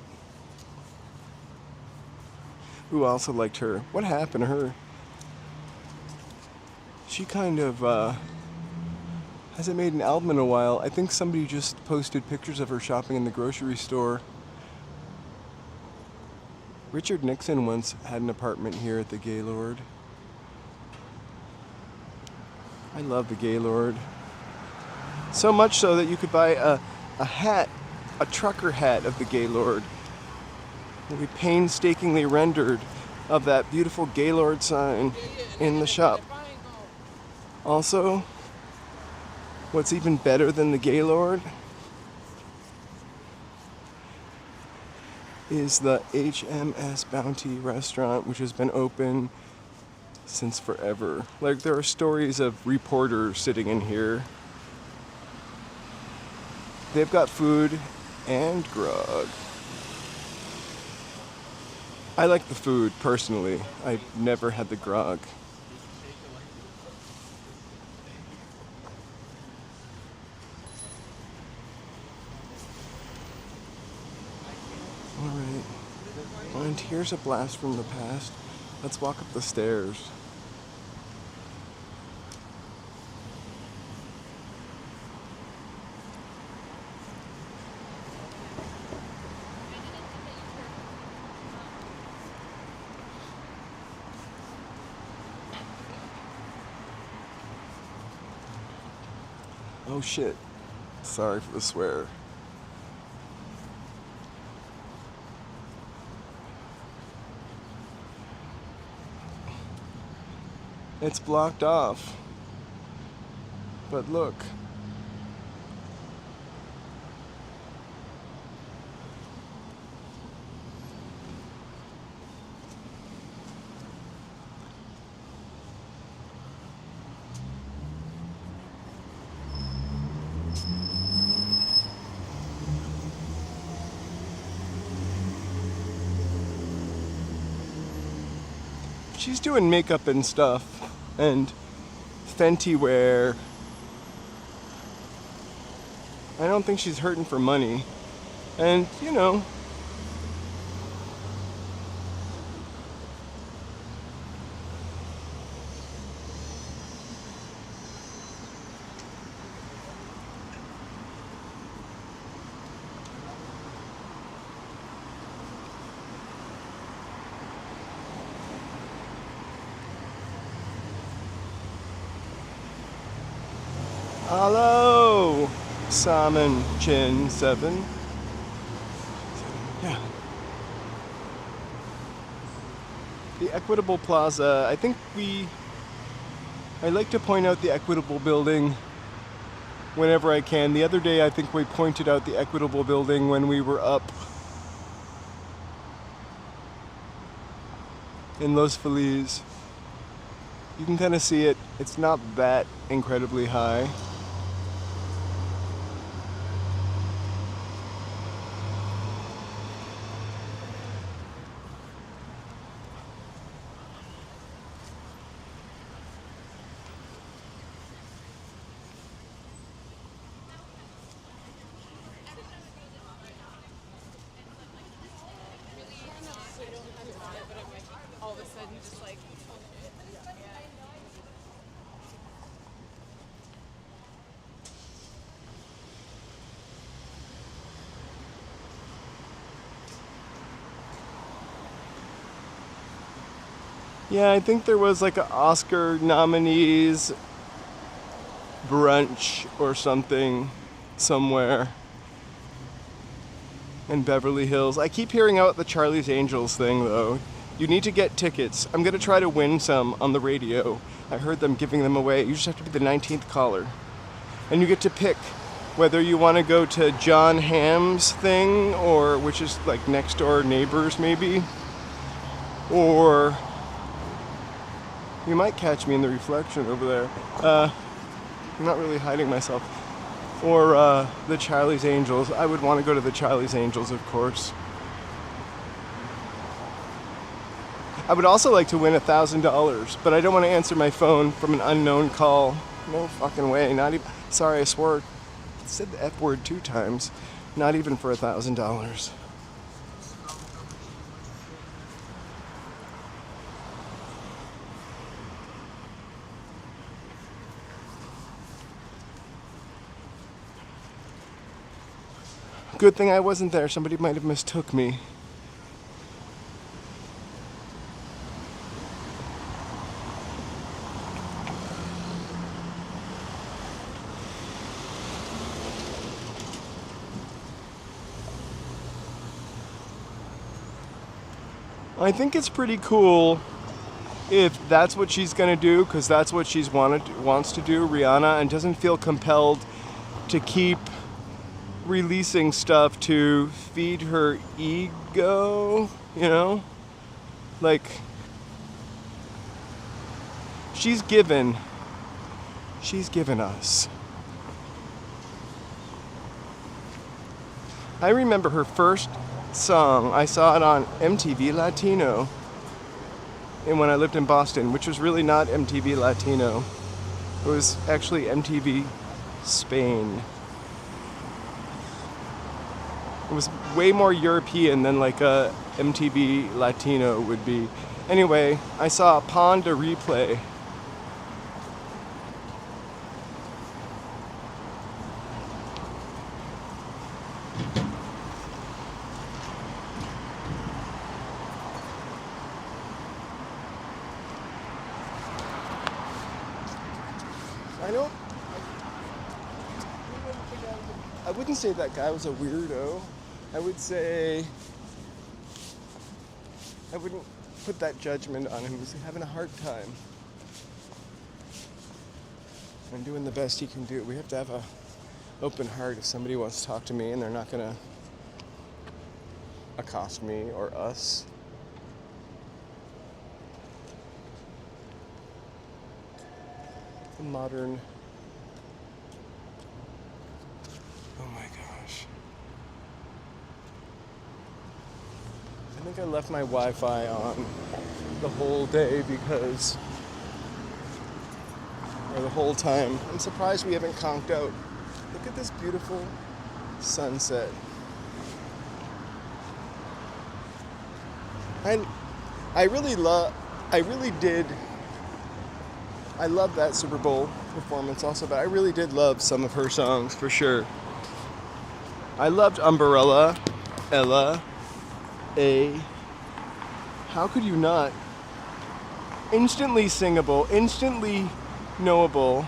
Who also liked her? What happened to her? She kind of hasn't made an album in a while. I think somebody just posted pictures of her shopping in the grocery store. Richard Nixon once had an apartment here at the Gaylord. I love the Gaylord. So much so that you could buy a hat, a trucker hat of the Gaylord. Will be painstakingly rendered of that beautiful Gaylord sign in the shop. Also, what's even better than the Gaylord is the HMS Bounty restaurant, which has been open since forever. Like, there are stories of reporters sitting in here. They've got food and grog. I like the food, personally. I've never had the grog. Alright. And here's a blast from the past. Let's walk up the stairs. Oh shit. Sorry for the swear. It's blocked off. But look. She's doing makeup and stuff, and Fenty wear. I don't think she's hurting for money. And, you know, hello, Salmon Chin 7. Yeah. The Equitable Plaza. I like to point out the Equitable building whenever I can. The other day, I think we pointed out the Equitable building when we were up in Los Feliz. You can kind of see it. It's not that incredibly high. All of a sudden, just like, Yeah, I think there was like an Oscar nominees brunch or something somewhere in Beverly Hills. I keep hearing about the Charlie's Angels thing though. You need to get tickets. I'm gonna try to win some on the radio. I heard them giving them away. You just have to be the 19th caller. And you get to pick whether you want to go to John Hamm's thing, or which is like next door neighbors maybe, or you might catch me in the reflection over there. I'm not really hiding myself. Or the Charlie's Angels. I would want to go to the Charlie's Angels, of course. I would also like to win $1,000, but I don't want to answer my phone from an unknown call. No fucking way. Not even. Sorry, I swore. I said the F word 2 times. Not even for $1,000. Good thing I wasn't there. Somebody might have mistook me. I think it's pretty cool if that's what she's gonna do, because that's what she's wants to do, Rihanna, and doesn't feel compelled to keep releasing stuff to feed her ego, you know? Like, she's given us. I remember her first song. I saw it on MTV Latino, and when I lived in Boston, which was really not MTV Latino. It was actually MTV Spain. It was way more European than like a MTV Latino would be. Anyway, I saw Pon de Replay. I wouldn't say that guy was a weirdo. I wouldn't put that judgment on him. He was having a hard time and doing the best he can do. We have to have an open heart if somebody wants to talk to me and they're not gonna accost me or us. The modern. Oh my gosh. I think I left my Wi-Fi on the whole day because, or the whole time. I'm surprised we haven't conked out. Look at this beautiful sunset. I love that Super Bowl performance also, but I really did love some of her songs for sure. I loved Umbrella, Ella, A. How could you not? Instantly singable, instantly knowable.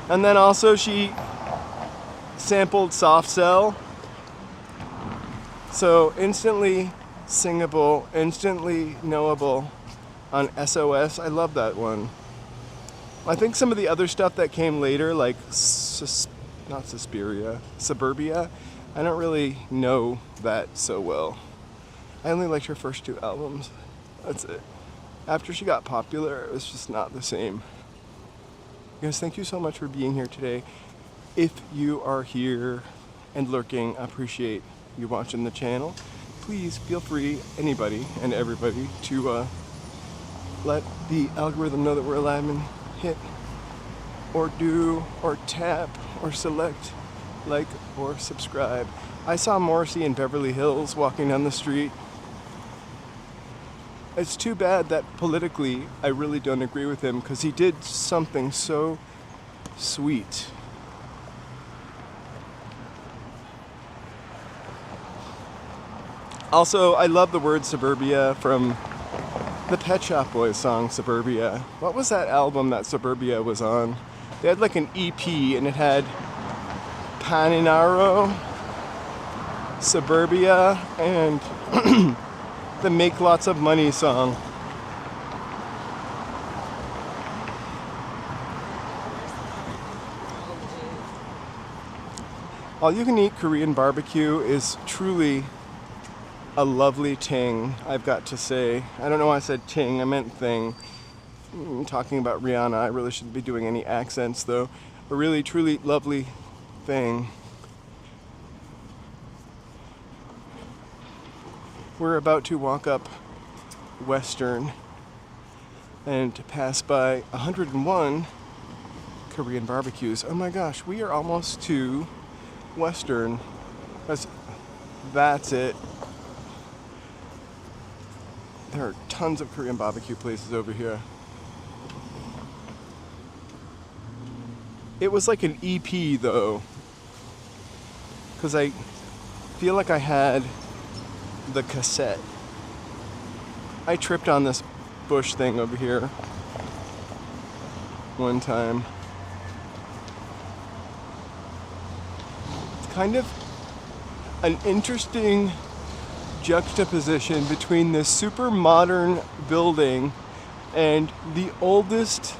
And then also she sampled Soft Cell. So instantly singable, instantly knowable on SOS. I love that one. I think some of the other stuff that came later, like Suburbia, I don't really know that so well. I only liked her first 2 albums. That's it. After she got popular, it was just not the same. Guys, thank you so much for being here today. If you are here and lurking, I appreciate you watching the channel. Please feel free, anybody and everybody, to let the algorithm know that we're alive and hit or do or tap or select like or subscribe. I saw Morrissey in Beverly Hills walking down the street. It's too bad that politically I really don't agree with him, because he did something so sweet. Also, I love the word suburbia from the Pet Shop Boys song, Suburbia. What was that album that Suburbia was on? They had like an EP and it had Paninaro, Suburbia, and the Make Lots of Money song. All you can eat Korean barbecue is truly a lovely ting, I've got to say. I don't know why I said ting, I meant thing. I'm talking about Rihanna, I really shouldn't be doing any accents though. A really, truly lovely thing. We're about to walk up Western and pass by 101 Korean barbecues. Oh my gosh, we are almost to Western. That's it. There are tons of Korean barbecue places over here. It was like an EP though, because I feel like I had the cassette. I tripped on this bush thing over here one time. It's kind of an interesting juxtaposition between this super modern building and the oldest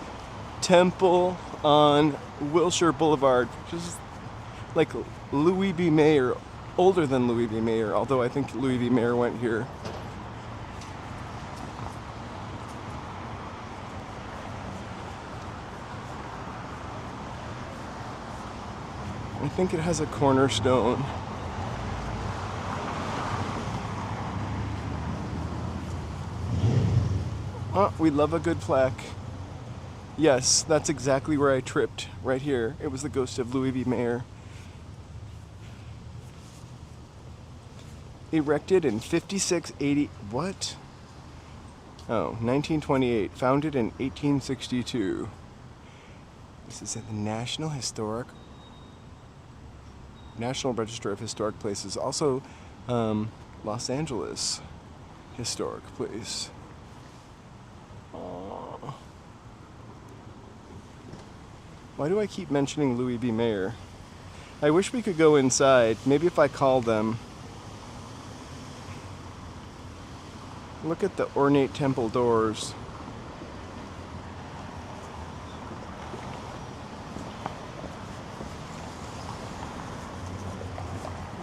temple on Wilshire Boulevard, which is like Louis B. Mayer, older than Louis B. Mayer, although I think Louis B. Mayer went here. I think it has a cornerstone. Oh, we love a good plaque. Yes, that's exactly where I tripped, right here. It was the ghost of Louis B. Mayer. Erected in 5680, what? Oh, 1928, founded in 1862. This is at the National Register of Historic Places. Also, Los Angeles Historic Place. Aww. Why do I keep mentioning Louis B. Mayer? I wish we could go inside. Maybe if I call them. Look at the ornate temple doors.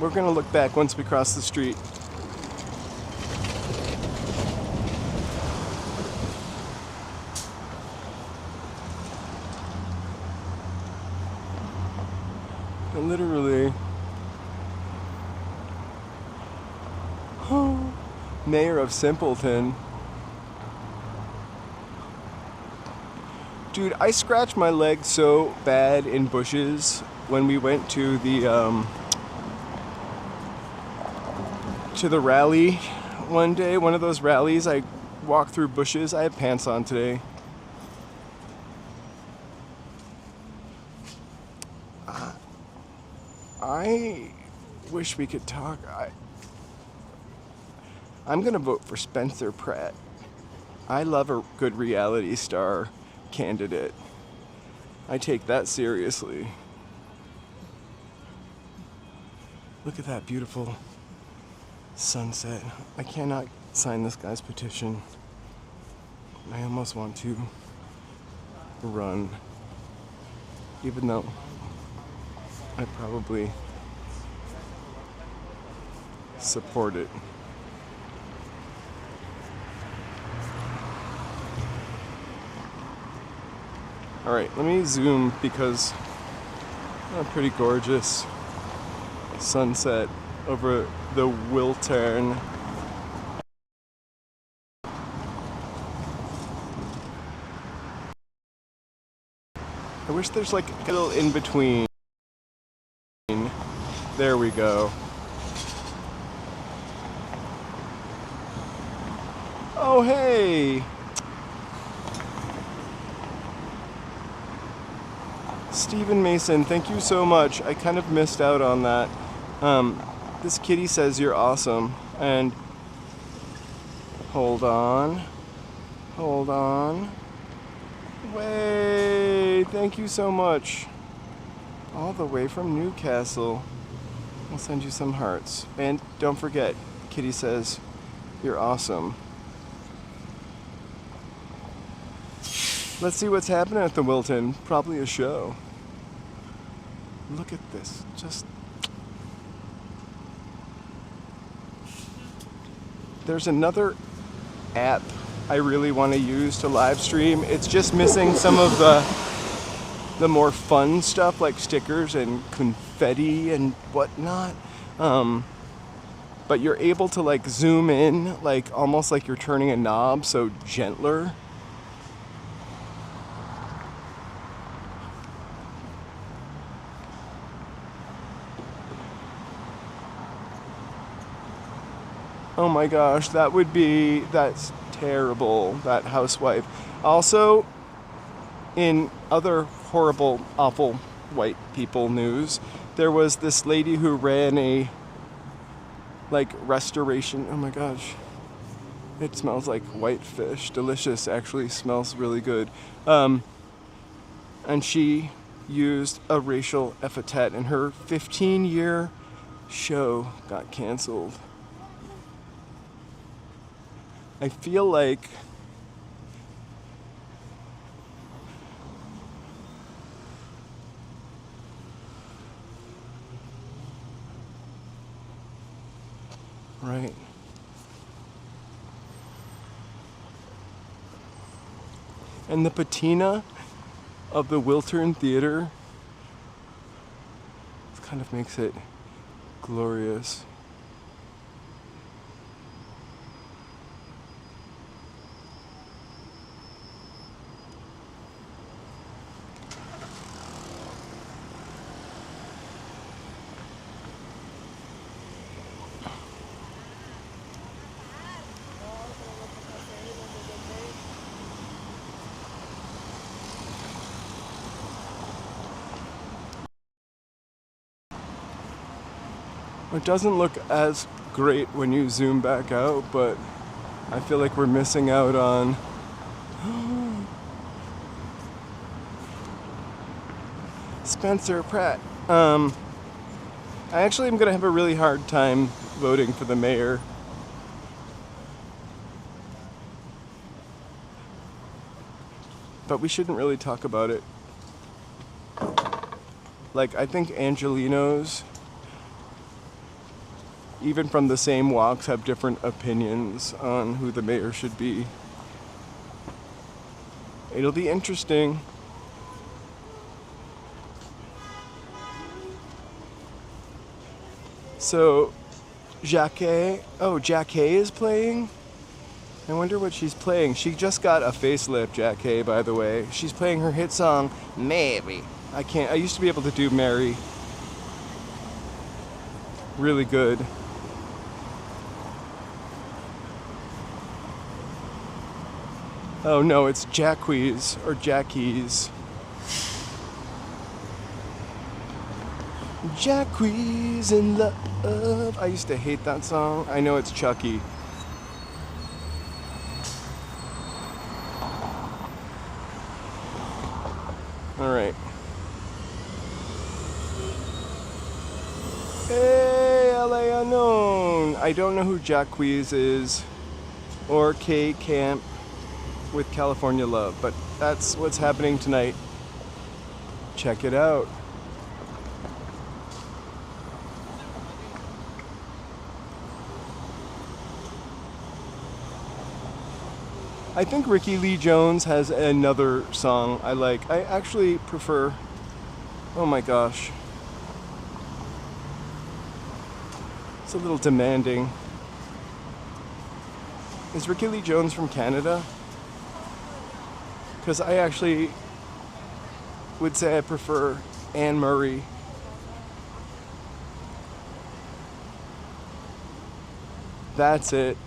We're gonna look back once we cross the street. Literally. Oh, Mayor of Simpleton. Dude, I scratched my leg so bad in bushes when we went to the rally one day. One of those rallies, I walked through bushes. I have pants on today. I wish we could talk. I'm gonna vote for Spencer Pratt. I love a good reality star candidate. I take that seriously. Look at that beautiful sunset. I cannot sign this guy's petition. I almost want to run, even though I probably support it. All right, let me zoom because a pretty gorgeous sunset over the Wiltern. I wish there's like a little in between. There we go. Oh, hey! Stephen Mason, thank you so much. I kind of missed out on that. This kitty says you're awesome. And hold on. Hold on. Way! Thank you so much. all the way from Newcastle. I'll send you some hearts. And don't forget, Kitty says, you're awesome. Let's see what's happening at the Wilton. Probably a show. Look at this. Just... There's another app I really want to use to live stream. It's just missing some of the more fun stuff like stickers and confetti and whatnot. But you're able to like zoom in, like almost like you're turning a knob, so gentler. Oh my gosh, that's terrible, that housewife. Also, in other horrible, awful white people news, there was this lady who ran a, like, restoration. Oh my gosh. It smells like white fish. Delicious, actually. Smells really good. And she used a racial epithet, and her 15-year show got canceled. I feel like right. And the patina of the Wiltern Theater kind of makes it glorious. It doesn't look as great when you zoom back out, but I feel like we're missing out on Spencer Pratt. I actually am gonna have a really hard time voting for the mayor. But we shouldn't really talk about it. Like, I think Angelinos, even from the same walks, have different opinions on who the mayor should be. It'll be interesting. So, Jacquet is playing? I wonder what she's playing. She just got a facelift, Jacquet, by the way. She's playing her hit song, Mary. I used to be able to do Mary. Really good. Oh no, it's Jacques or Jackies. Jacques in love. I used to hate that song. I know it's Chucky. All right. Hey, LA Unknown. I don't know who Jacques is or K Camp with California Love, but that's what's happening tonight. Check it out. I think Ricky Lee Jones has another song I like. I actually prefer, oh my gosh. It's a little demanding. Is Ricky Lee Jones from Canada? Because I actually would say I prefer Anne Murray. That's it.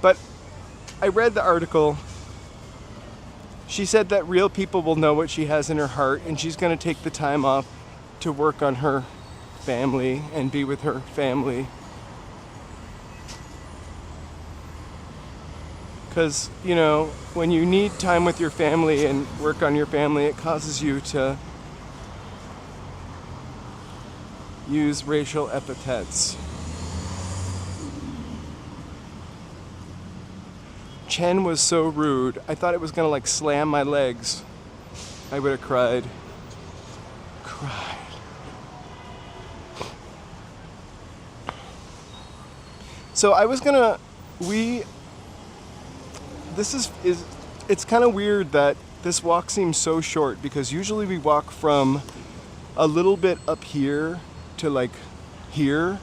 But I read the article. She said that real people will know what she has in her heart, and she's going to take the time off to work on her family and be with her family. Because, you know, when you need time with your family and work on your family, it causes you to use racial epithets. Chen was so rude. I thought it was gonna like slam my legs. I would have cried. So I was gonna, it's kind of weird that this walk seems so short, because usually we walk from a little bit up here to like here.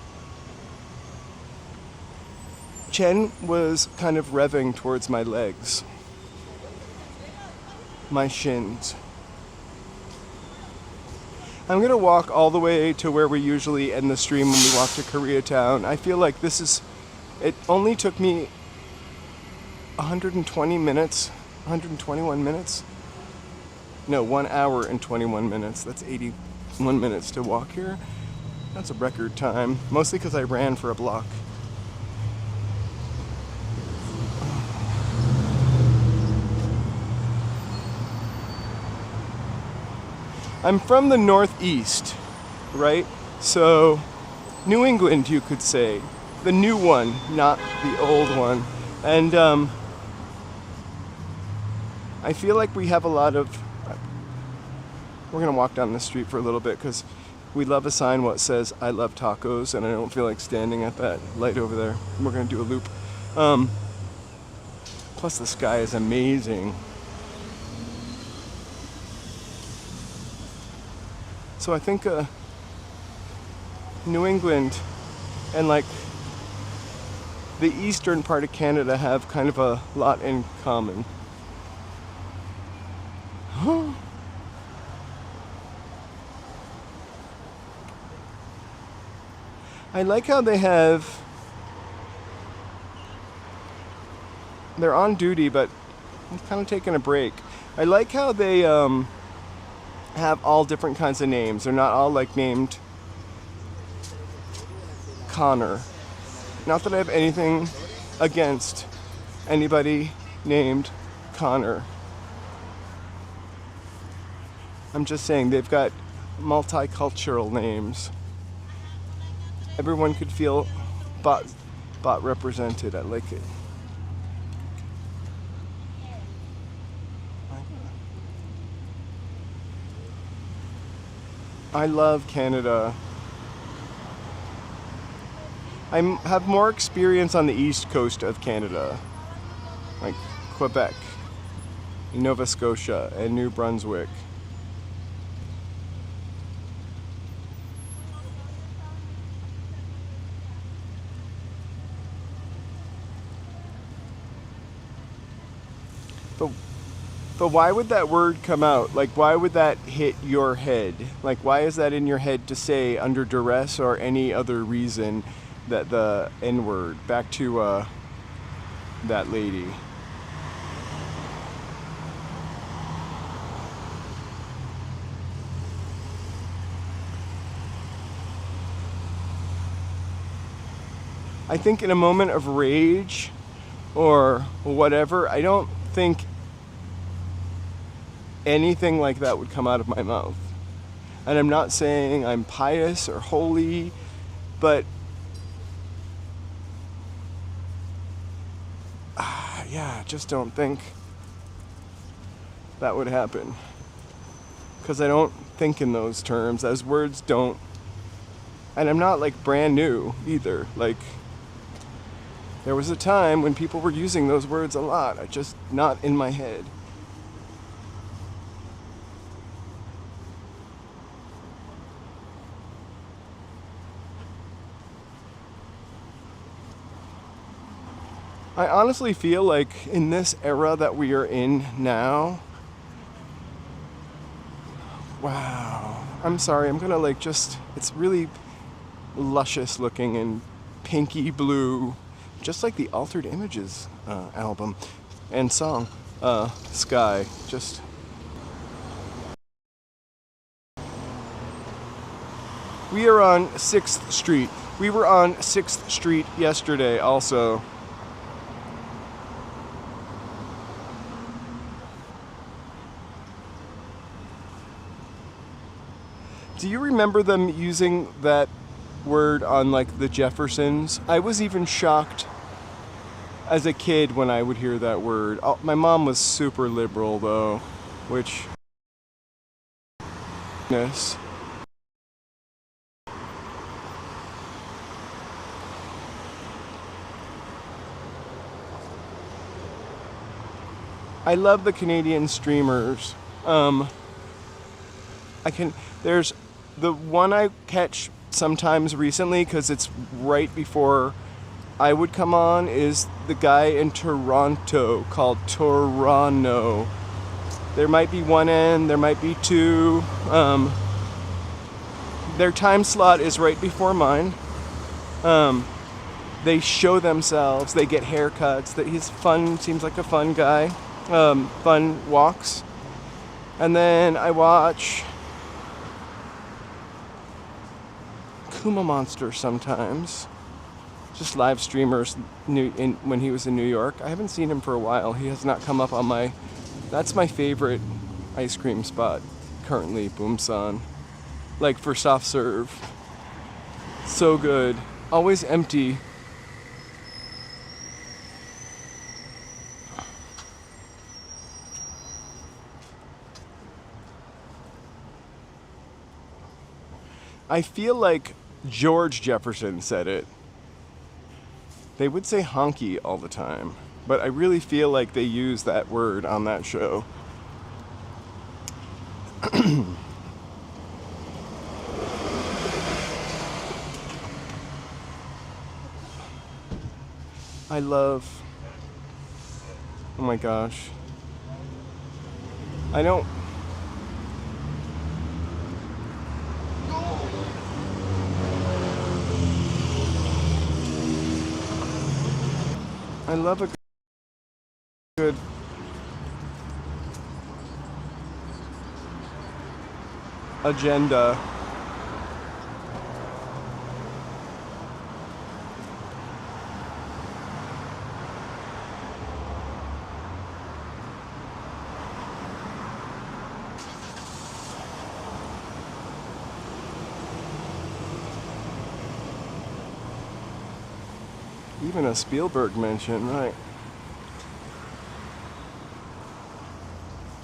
Chen was kind of revving towards my legs, my shins. I'm gonna walk all the way to where we usually end the stream when we walk to Koreatown. I feel like it only took me 121 minutes. No, 1 hour and 21 minutes. That's 81 minutes to walk here. That's a record time, mostly because I ran for a block. I'm from the Northeast, right? So, New England, you could say. The new one, not the old one. And I feel like we have a lot of... We're going to walk down the street for a little bit because we love a sign what says, I love tacos, and I don't feel like standing at that light over there. We're going to do a loop. Plus the sky is amazing. So I think New England and like the eastern part of Canada have kind of a lot in common. I like how they're on duty, but I'm kind of taking a break. I like how they have all different kinds of names. They're not all like named Connor. Not that I have anything against anybody named Connor. I'm just saying they've got multicultural names. Everyone could feel bot represented. I like it. I love Canada. I have more experience on the east coast of Canada, like Quebec, Nova Scotia, and New Brunswick. But why would that word come out? Like, why would that hit your head? Like, why is that in your head to say under duress or any other reason that the N-word? Back to that lady. I think in a moment of rage or whatever, I don't think anything like that would come out of my mouth. And I'm not saying I'm pious or holy, but yeah, just don't think that would happen. Because I don't think in those terms. Those words don't... And I'm not like brand new either. Like, there was a time when people were using those words a lot. I just not in my head. I honestly feel like in this era that we are in now, wow, I'm sorry, I'm gonna like just, it's really luscious looking and pinky blue, just like the Altered Images album and song, Sky, just... We are on 6th Street. We were on 6th Street yesterday also. Do you remember them using that word on like the Jeffersons? I was even shocked as a kid when I would hear that word. Oh, my mom was super liberal though, which yes. I love the Canadian streamers. There's the one I catch sometimes recently because it's right before I would come on is the guy in Toronto called Toronto. There might be one end, there might be two. Their time slot is right before mine. They show themselves, they get haircuts, that he's fun, seems like a fun guy. Fun walks. And then I watch Kuma Monster sometimes. Just live streamers when he was in New York. I haven't seen him for a while. He has not come up on my... That's my favorite ice cream spot currently, Boomsan. Like for soft serve. So good. Always empty. I feel like George Jefferson said it. They would say honky all the time, but I really feel like they use that word on that show. I love... Oh my gosh. I don't... I love a good agenda. Even a Spielberg mention, right?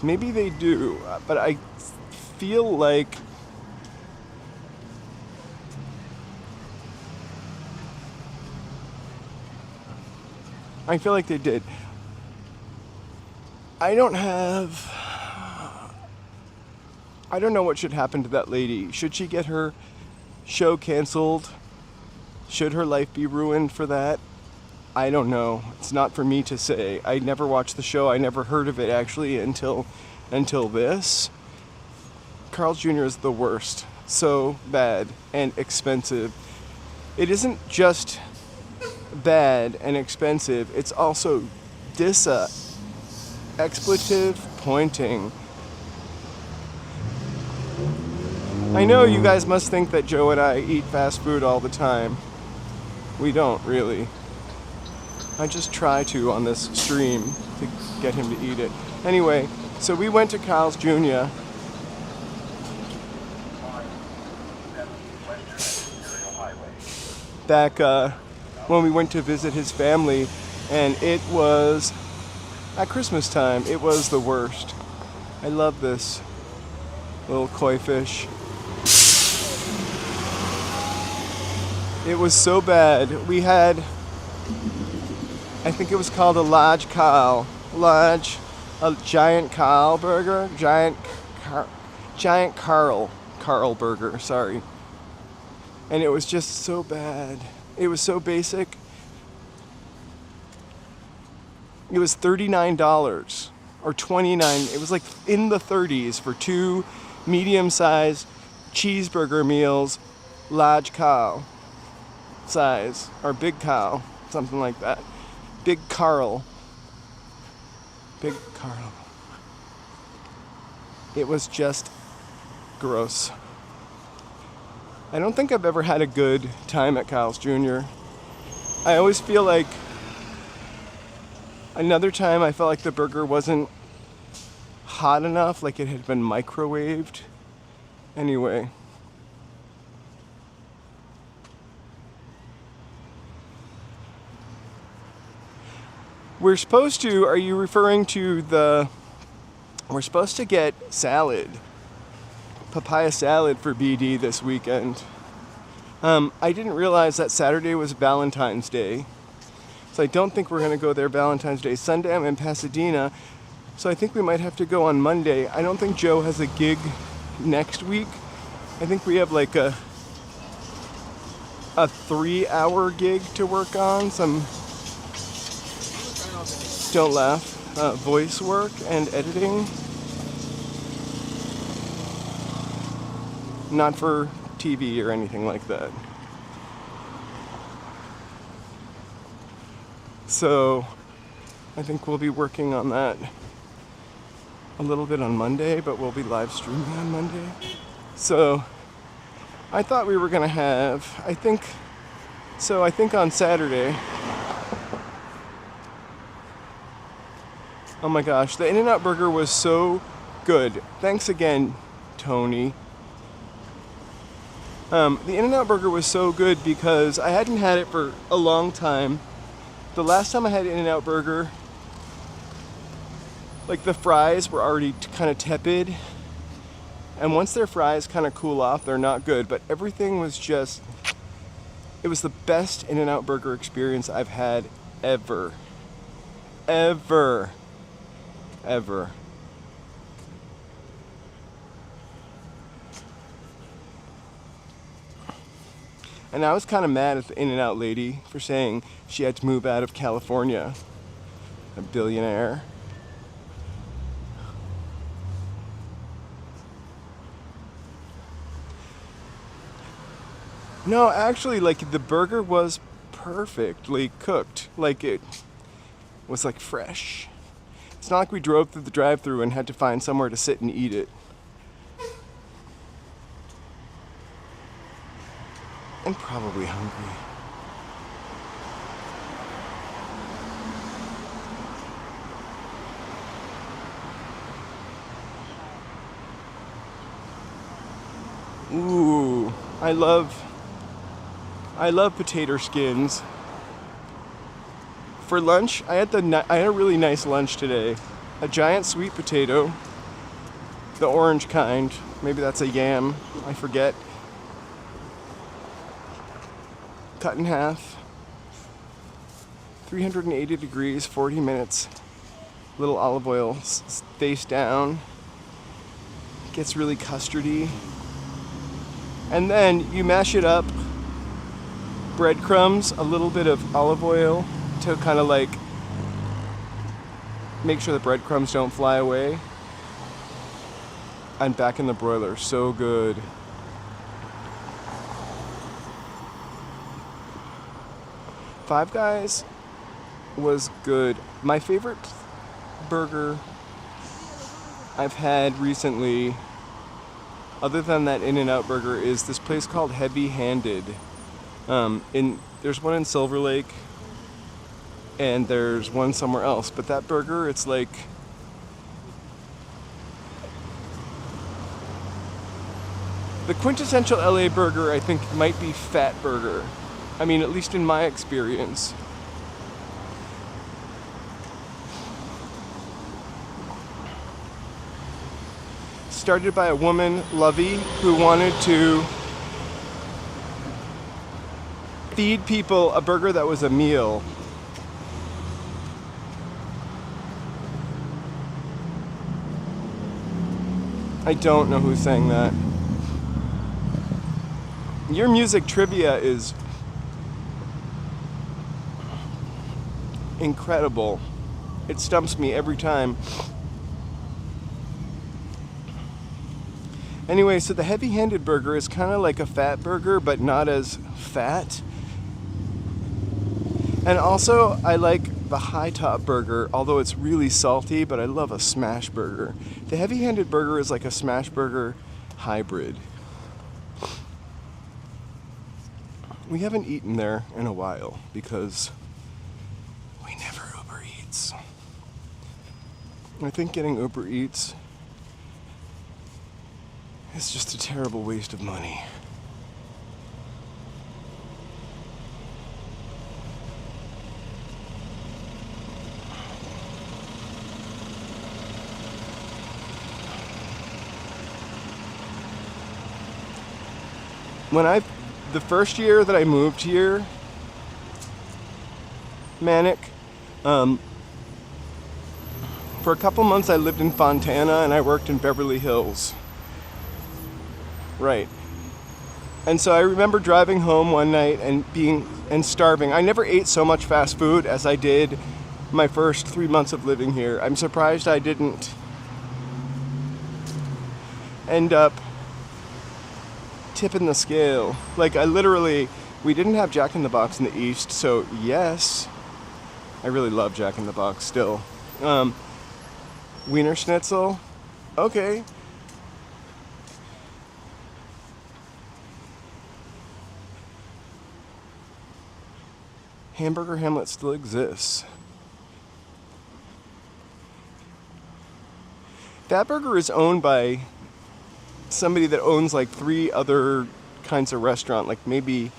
Maybe they do, but I feel like they did. I don't know what should happen to that lady. Should she get her show canceled? Should her life be ruined for that? I don't know. It's not for me to say. I never watched the show. I never heard of it actually until this. Carl's Jr. is the worst. So bad and expensive. It isn't just bad and expensive. It's also expletive pointing. I know you guys must think that Joe and I eat fast food all the time. We don't really. I just try to on this stream to get him to eat it. Anyway, so we went to Carl's Jr. back when we went to visit his family, and it was at Christmas time. It was the worst. I love this little koi fish. It was so bad. We had, I think it was called a large Carl. A giant Carl burger. Giant Carl burger, sorry. And it was just so bad. It was so basic. It was $39 or $29. It was like in the 30s for 2 medium-sized cheeseburger meals, large Carl size, or big Carl, something like that. Big Carl. It was just gross. I don't think I've ever had a good time at Carl's Jr. I always feel like another time I felt like the burger wasn't hot enough, like it had been microwaved. Anyway, We're supposed to, are you referring to we're supposed to get salad, papaya salad for BD this weekend. I didn't realize that Saturday was Valentine's Day. So I don't think we're going to go there Valentine's Day Sunday. I'm in Pasadena, so I think we might have to go on Monday. I don't think Joe has a gig next week. I think we have like a 3-hour gig to work on. Some, don't laugh, voice work and editing. Not for TV or anything like that. So I think we'll be working on that a little bit on Monday, but we'll be live streaming on Monday. So I thought we were gonna have, I think on Saturday, oh my gosh, the In-N-Out burger was so good. Thanks again, Tony. The In-N-Out burger was so good because I hadn't had it for a long time. The last time I had In-N-Out burger, like the fries were already kind of tepid. And once their fries kind of cool off, they're not good. But everything was just, it was the best In-N-Out burger experience I've had ever. Ever. Ever. And I was kind of mad at the In-N-Out lady for saying she had to move out of California. A billionaire. No, actually, like, the burger was perfectly cooked. Like, it was, like, fresh. It's not like we drove through the drive-thru and had to find somewhere to sit and eat it. And probably hungry. Ooh, I love potato skins. For lunch, I had a really nice lunch today. A giant sweet potato, the orange kind. Maybe that's a yam, I forget. Cut in half. 380 degrees, 40 minutes. Little olive oil face down. Gets really custardy. And then you mash it up. Breadcrumbs, a little bit of olive oil to kind of like make sure the breadcrumbs don't fly away. And back in the broiler. So good. Five Guys was good. My favorite burger I've had recently, other than that In-N-Out burger, is this place called Heavy Handed. There's one in Silver Lake, and there's one somewhere else. But that burger, it's like the quintessential LA burger. I think might be Fat Burger. I mean, at least in my experience. Started by a woman, Lovey, who wanted to feed people a burger that was a meal. I don't know who sang that. Your music trivia is incredible. It stumps me every time. Anyway, so the heavy-handed burger is kind of like a fat burger, but not as fat. And also, I like the high top burger, although it's really salty, but I love a smash burger. The heavy-handed burger is like a smash burger hybrid. We haven't eaten there in a while because we never Uber Eats. I think getting Uber Eats is just a terrible waste of money. the first year that I moved here, Manic, for a couple months I lived in Fontana and I worked in Beverly Hills. Right. And so I remember driving home one night and starving. I never ate so much fast food as I did my first 3 months of living here. I'm surprised I didn't end up tipping the scale. Like, we didn't have Jack in the Box in the East, so yes, I really love Jack in the Box still. Wiener Schnitzel, okay. Hamburger Hamlet still exists. That burger is owned by somebody that owns like 3 other kinds of restaurant, like maybe,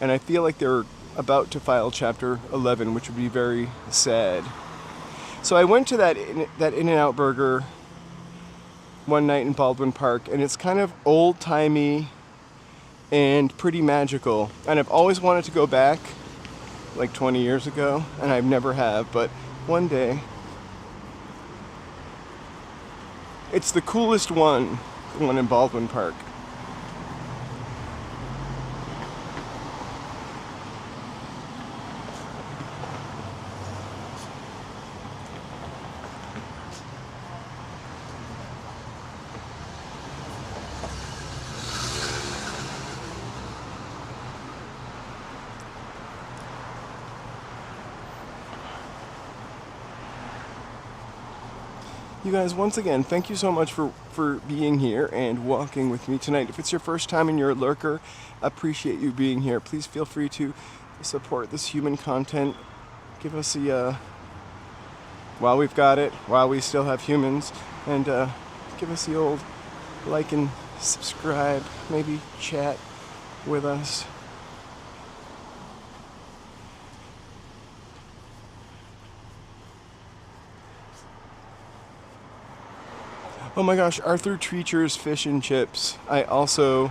and I feel like they're about to file Chapter 11, which would be very sad. So I went to that In-N-Out Burger one night in Baldwin Park, and it's kind of old-timey and pretty magical. And I've always wanted to go back, like 20 years ago, and I never have, but one day. It's the coolest one, the one in Baldwin Park. You guys, once again, thank you so much for being here and walking with me tonight. If it's your first time and you're a lurker, appreciate you being here. Please feel free to support this human content. Give us a, while we've got it, while we still have humans, and give us the old like and subscribe, maybe chat with us. Oh my gosh, Arthur Treacher's Fish and Chips. I also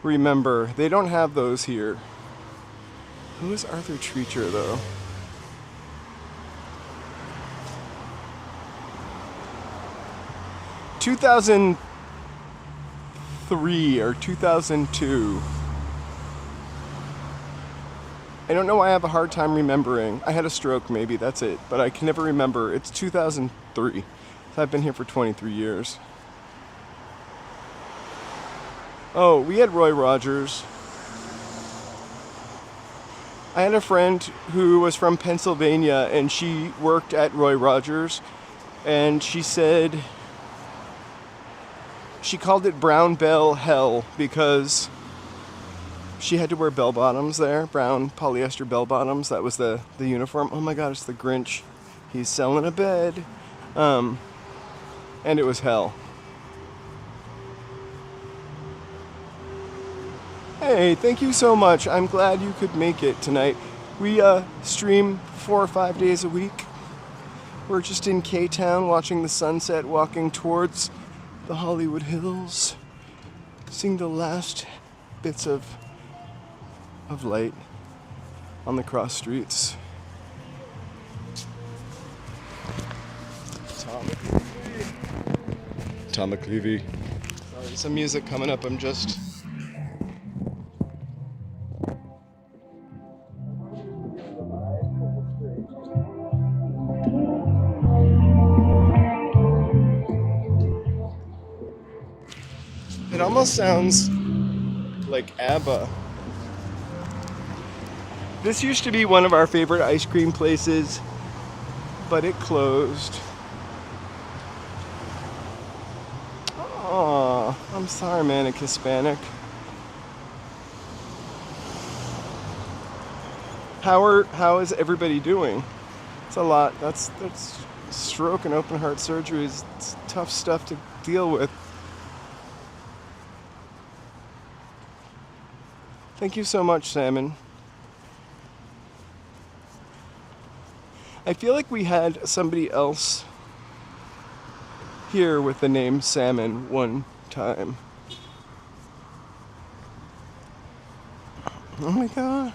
remember. They don't have those here. Who is Arthur Treacher, though? ...2003 or 2002. I don't know why I have a hard time remembering. I had a stroke, maybe, that's it. But I can never remember. It's 2003. I've been here for 23 years. Oh, we had Roy Rogers. I had a friend who was from Pennsylvania and she worked at Roy Rogers, and she said she called it Brown Bell Hell because she had to wear bell bottoms there, brown polyester bell bottoms. That was the uniform. Oh my god, it's the Grinch. He's selling a bed. And it was hell. Hey, thank you so much. I'm glad you could make it tonight. We stream 4 or 5 days a week. We're just in K-Town watching the sunset, walking towards the Hollywood Hills, seeing the last bits of light on the cross streets. Tom McLeavy. Sorry, some music coming up. I'm just... It almost sounds like ABBA. This used to be one of our favorite ice cream places, but it closed. Aw, I'm sorry, Manic Hispanic. How is everybody doing? It's a lot. That's stroke and open heart surgery is tough stuff to deal with. Thank you so much, Salmon. I feel like we had somebody else here with the name Salmon one time. Oh my god.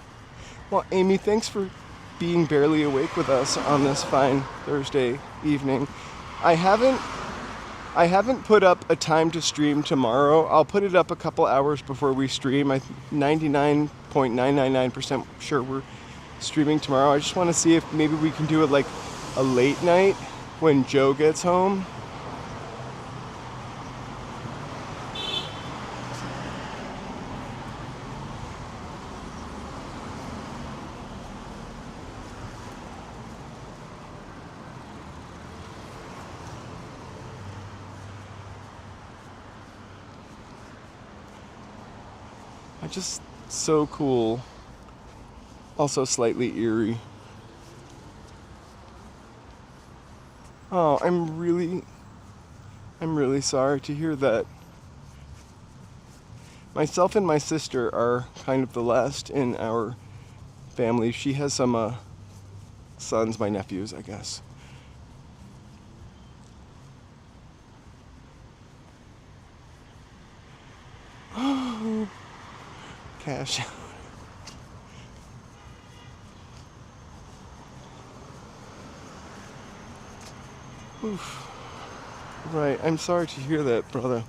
Well, Amy, thanks for being barely awake with us on this fine Thursday evening. I haven't put up a time to stream tomorrow. I'll put it up a couple hours before we stream. I'm 99.999% sure we're streaming tomorrow. I just want to see if maybe we can do it like a late night when Joe gets home. Just so cool. Also slightly eerie. Oh, I'm really sorry to hear that. Myself and my sister are kind of the last in our family. She has some sons, my nephews, I guess. Cash. Oof. Right, I'm sorry to hear that, brother.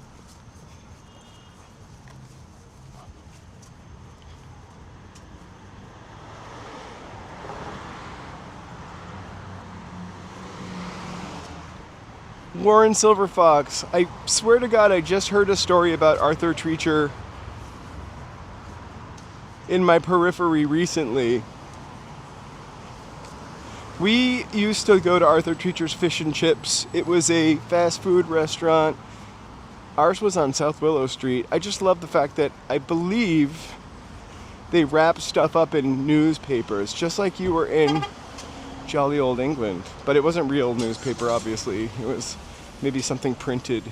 Warren Silverfox, I swear to God I just heard a story about Arthur Treacher in my periphery recently. We used to go to Arthur Treacher's Fish and Chips. It was a fast food restaurant. Ours was on South Willow Street. I just love the fact that I believe they wrap stuff up in newspapers, just like you were in jolly old England. But it wasn't real newspaper, obviously. It was maybe something printed.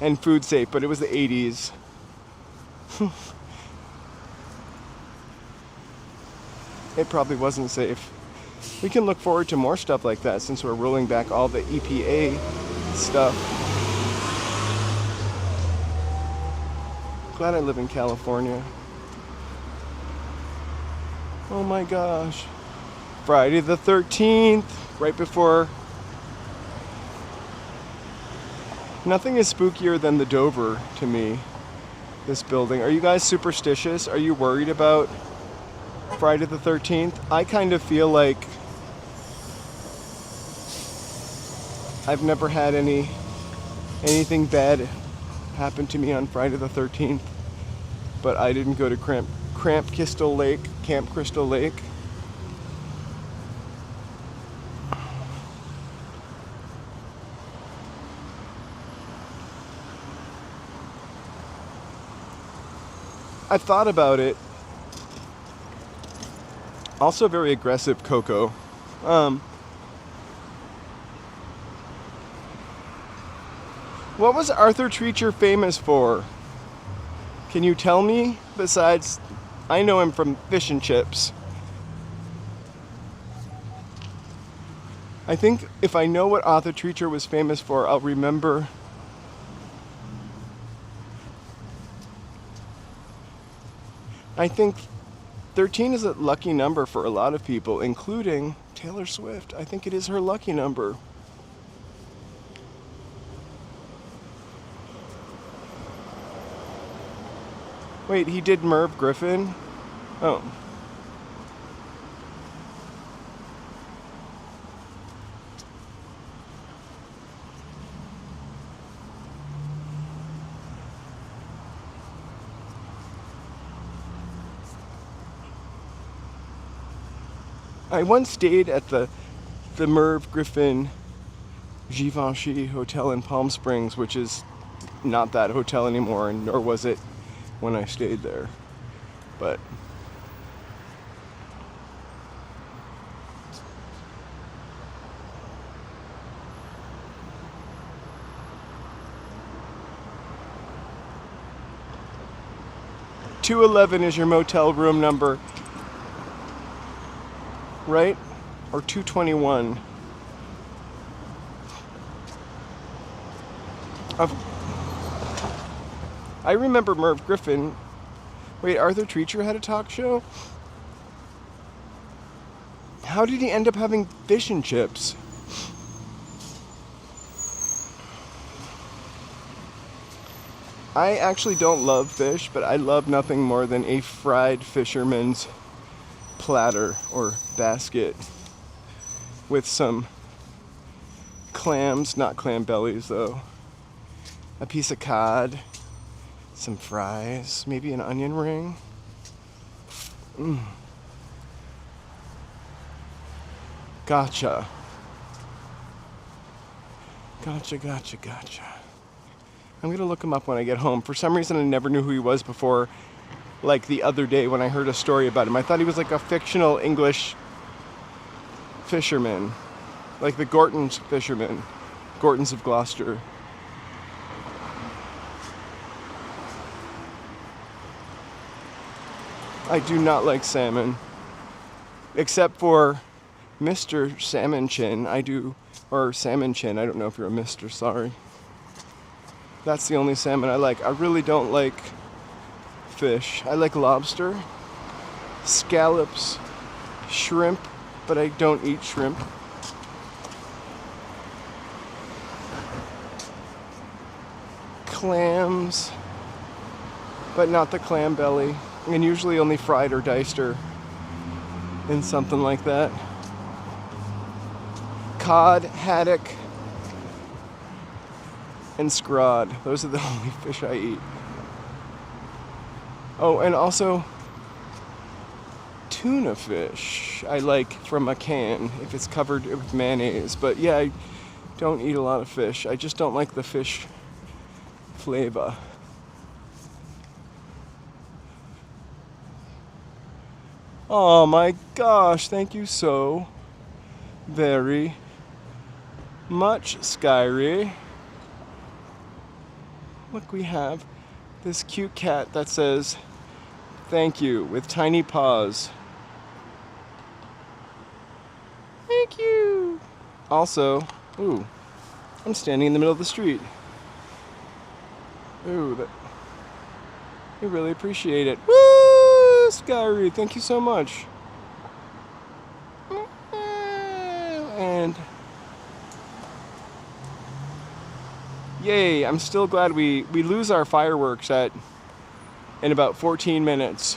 And food safe, but it was the 80s. It probably wasn't safe. We can look forward to more stuff like that since we're rolling back all the EPA stuff. Glad I live in California. Oh my gosh. Friday the 13th, right before. Nothing is spookier than the Dover to me, this building. Are you guys superstitious? Are you worried about Friday the 13th? I kind of feel like I've never had anything bad happen to me on Friday the 13th, but I didn't go to Camp Crystal Lake. I've thought about it. Also very aggressive, Coco. What was Arthur Treacher famous for? Can you tell me? Besides, I know him from Fish and Chips. I think if I know what Arthur Treacher was famous for, I'll remember. I think 13 is a lucky number for a lot of people, including Taylor Swift. I think it is her lucky number. Wait, he did Merv Griffin? Oh. I once stayed at the Merv Griffin Givenchy Hotel in Palm Springs, which is not that hotel anymore, and nor was it when I stayed there. But $211 is your motel room number, right? Or 221. I remember Merv Griffin. Wait, Arthur Treacher had a talk show? How did he end up having fish and chips? I actually don't love fish, but I love nothing more than a fried fisherman's platter or basket with some clams, not clam bellies though, a piece of cod, some fries, maybe an onion ring. Gotcha. Gotcha. I'm gonna look him up when I get home. For some reason I never knew who he was before, like the other day when I heard a story about him. I thought he was like a fictional English fisherman, like the Gortons fishermen, Gortons of Gloucester. I do not like salmon, except for Mr. Salmon Chin. I do, or Salmon Chin. I don't know if you're a Mr. Sorry. That's the only salmon I like. I really don't like fish. I like lobster, scallops, shrimp, but I don't eat shrimp. Clams, but not the clam belly. And usually only fried or diced or in something like that. Cod, haddock, and scrod. Those are the only fish I eat. Oh, and also tuna fish I like from a can if it's covered with mayonnaise. But yeah, I don't eat a lot of fish. I just don't like the fish flavor. Oh my gosh, thank you so very much, Skyry. Look, we have this cute cat that says thank you with tiny paws. Thank you. Also, ooh, I'm standing in the middle of the street. Ooh, I really appreciate it. Woo, Skyry, thank you so much. And yay, I'm still glad we lose our fireworks in about 14 minutes.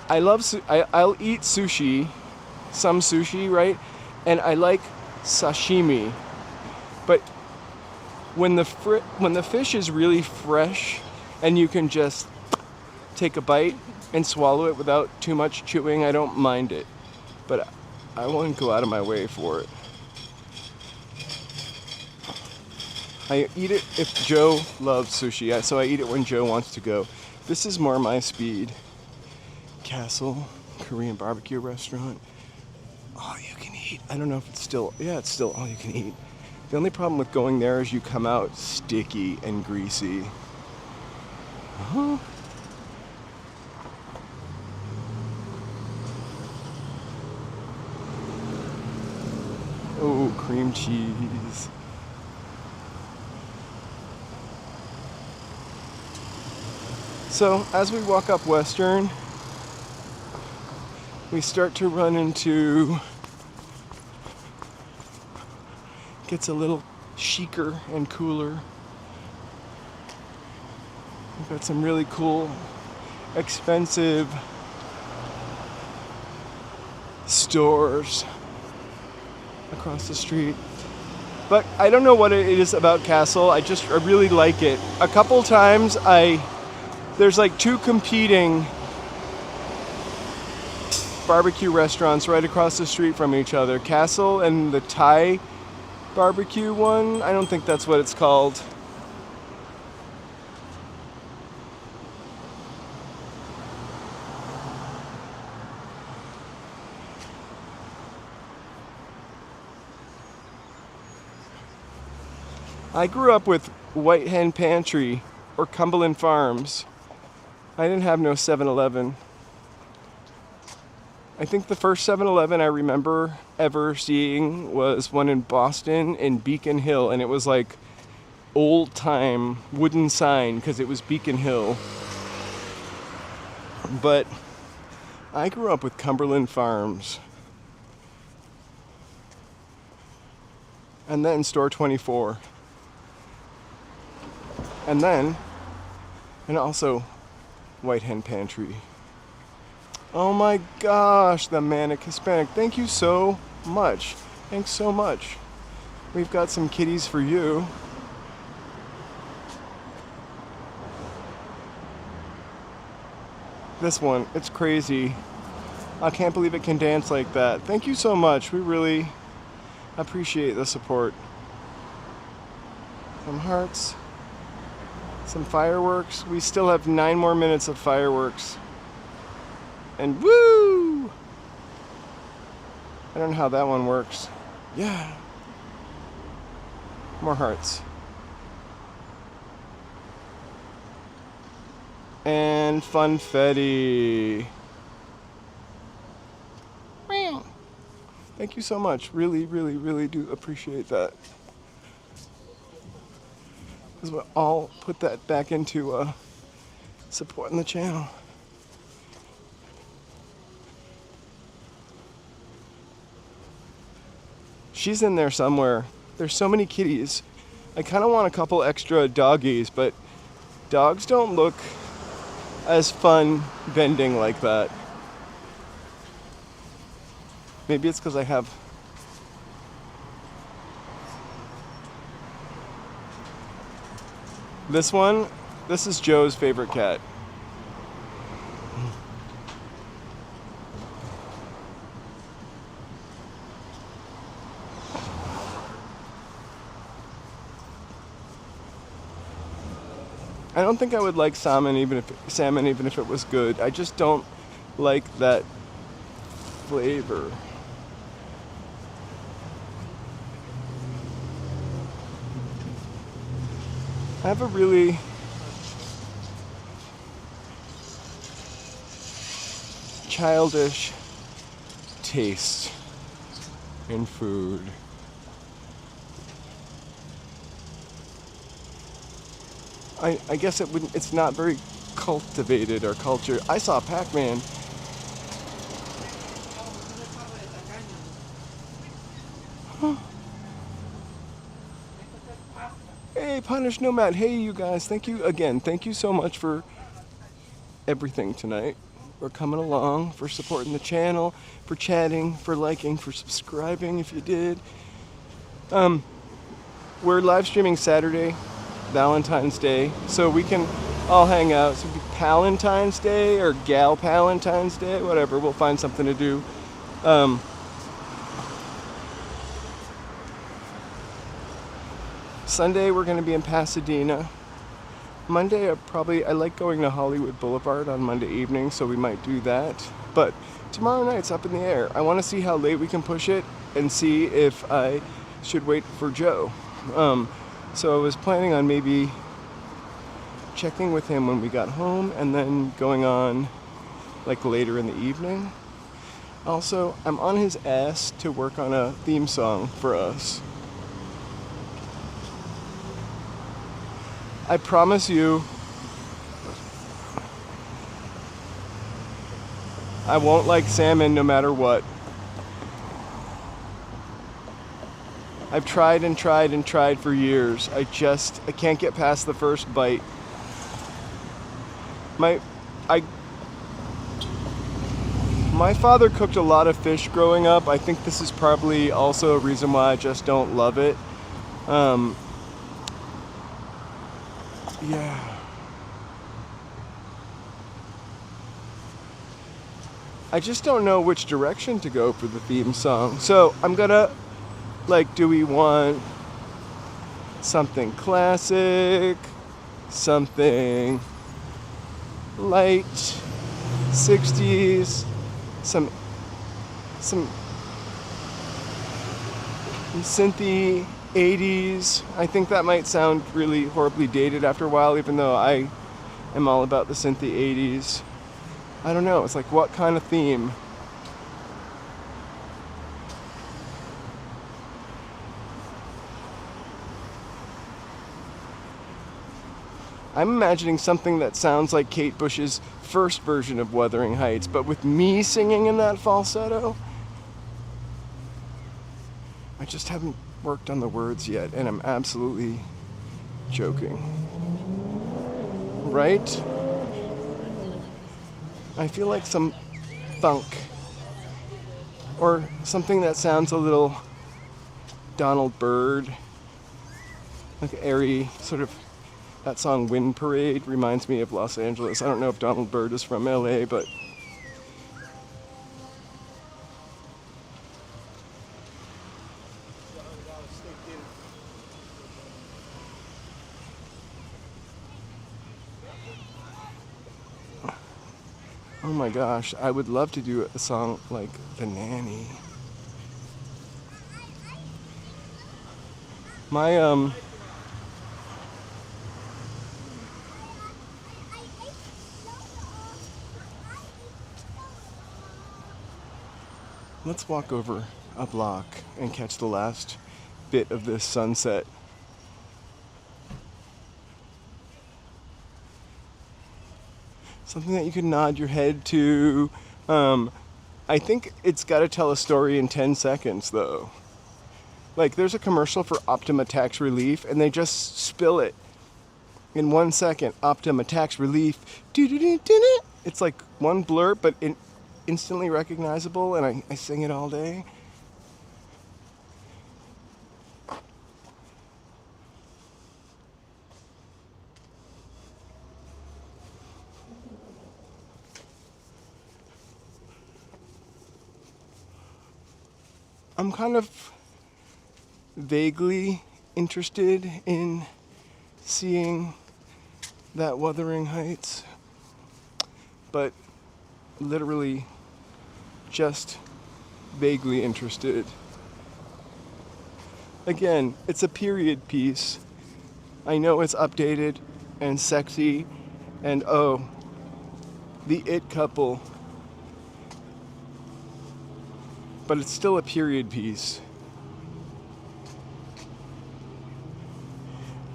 I'll eat sushi, some sushi, right? And I like sashimi. But when the fish is really fresh and you can just take a bite and swallow it without too much chewing, I don't mind it. But I won't go out of my way for it. I eat it if Joe loves sushi, so I eat it when Joe wants to go. This is more my speed. Castle Korean barbecue restaurant. All you can eat. I don't know if it's still, yeah, it's still all you can eat. The only problem with going there is you come out sticky and greasy. Uh-huh. Oh, cream cheese. So, as we walk up Western, we start to run into, gets a little chicer and cooler. We've got some really cool, expensive stores across the street. But I don't know what it is about Castle. I really like it. A couple times there's like two competing barbecue restaurants right across the street from each other. Castle and the Thai barbecue one. I don't think that's what it's called. I grew up with White Hen Pantry or Cumberland Farms. I didn't have no 7-Eleven. I think the first 7-Eleven I remember ever seeing was one in Boston in Beacon Hill, and it was like old time wooden sign because it was Beacon Hill. But I grew up with Cumberland Farms. And then Store 24. And also White Hen Pantry. Oh my gosh, the Manic Hispanic. Thank you so much. Thanks so much. We've got some kitties for you. This one, it's crazy. I can't believe it can dance like that. Thank you so much. We really appreciate the support. Some hearts. Some fireworks. We still have 9 more minutes of fireworks. And woo! I don't know how that one works. Yeah. More hearts. And funfetti. Thank you so much. Really, really, really do appreciate that. Because I'll put that back into supporting the channel. She's in there somewhere. There's so many kitties. I kind of want a couple extra doggies, but dogs don't look as fun bending like that. Maybe it's because I have this one. This is Joe's favorite cat. I don't think I would like salmon even if it was good. I just don't like that flavor. I have a really childish taste in food. I guess it's not very cultivated or cultured. I saw Pac-Man. Huh. Hey, Punish Nomad. Hey, you guys. Thank you again. Thank you so much for everything tonight. For coming along, for supporting the channel, for chatting, for liking, for subscribing if you did. We're live streaming Saturday, Valentine's Day, so we can all hang out. So it'd be Palentine's Day or Gal Palentine's Day, whatever. We'll find something to do. Sunday we're going to be in Pasadena. Monday I like going to Hollywood Boulevard on Monday evening, so we might do that. But tomorrow night's up in the air. I want to see how late we can push it and see if I should wait for Joe. So I was planning on maybe checking with him when we got home and then going on like later in the evening. Also, I'm on his ass to work on a theme song for us. I promise you, I won't like salmon no matter what. I've tried and tried and tried for years. I can't get past the first bite. My father cooked a lot of fish growing up. I think this is probably also a reason why I just don't love it. Yeah. I just don't know which direction to go for the theme song. So I'm gonna, do we want something classic, something light, 60s, some synthy 80s. I think that might sound really horribly dated after a while, even though I am all about the synthy 80s. I don't know, it's like what kind of theme? I'm imagining something that sounds like Kate Bush's first version of Wuthering Heights, but with me singing in that falsetto. I just haven't worked on the words yet, and I'm absolutely joking. Right? I feel like some funk, or something that sounds a little Donald Byrd, like airy, sort of. That song Wind Parade reminds me of Los Angeles. I don't know if Donald Byrd is from LA, but oh my gosh, I would love to do a song like The Nanny. My let's walk over a block and catch the last bit of this sunset. Something that you can nod your head to. I think it's got to tell a story in 10 seconds, though. Like, there's a commercial for Optima Tax Relief, and they just spill it in 1 second. Optima Tax Relief. It's like one blurb, but instantly recognizable, and I sing it all day. I'm kind of vaguely interested in seeing that Wuthering Heights, but literally just vaguely interested. Again, it's a period piece. I know it's updated and sexy, and oh, the it couple. But it's still a period piece.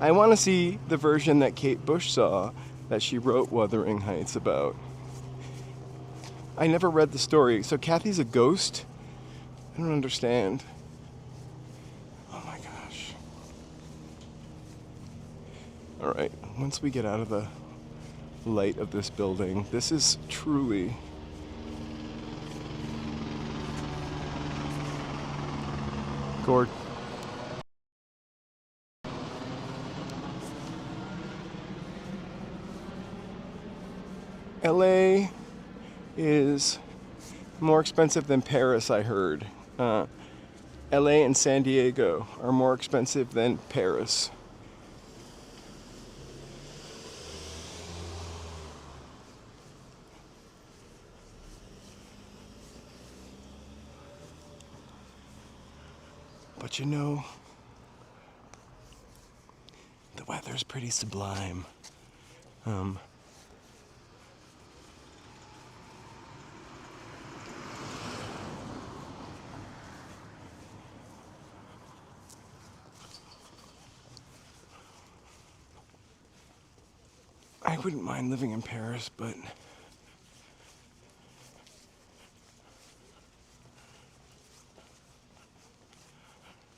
I want to see the version that Kate Bush saw, that she wrote Wuthering Heights about. I never read the story, so Kathy's a ghost? I don't understand. Oh my gosh. Alright, once we get out of the light of this building, this is truly Gord. LA is more expensive than Paris, I heard. LA and San Diego are more expensive than Paris. But you know, the weather's pretty sublime. I wouldn't mind living in Paris, but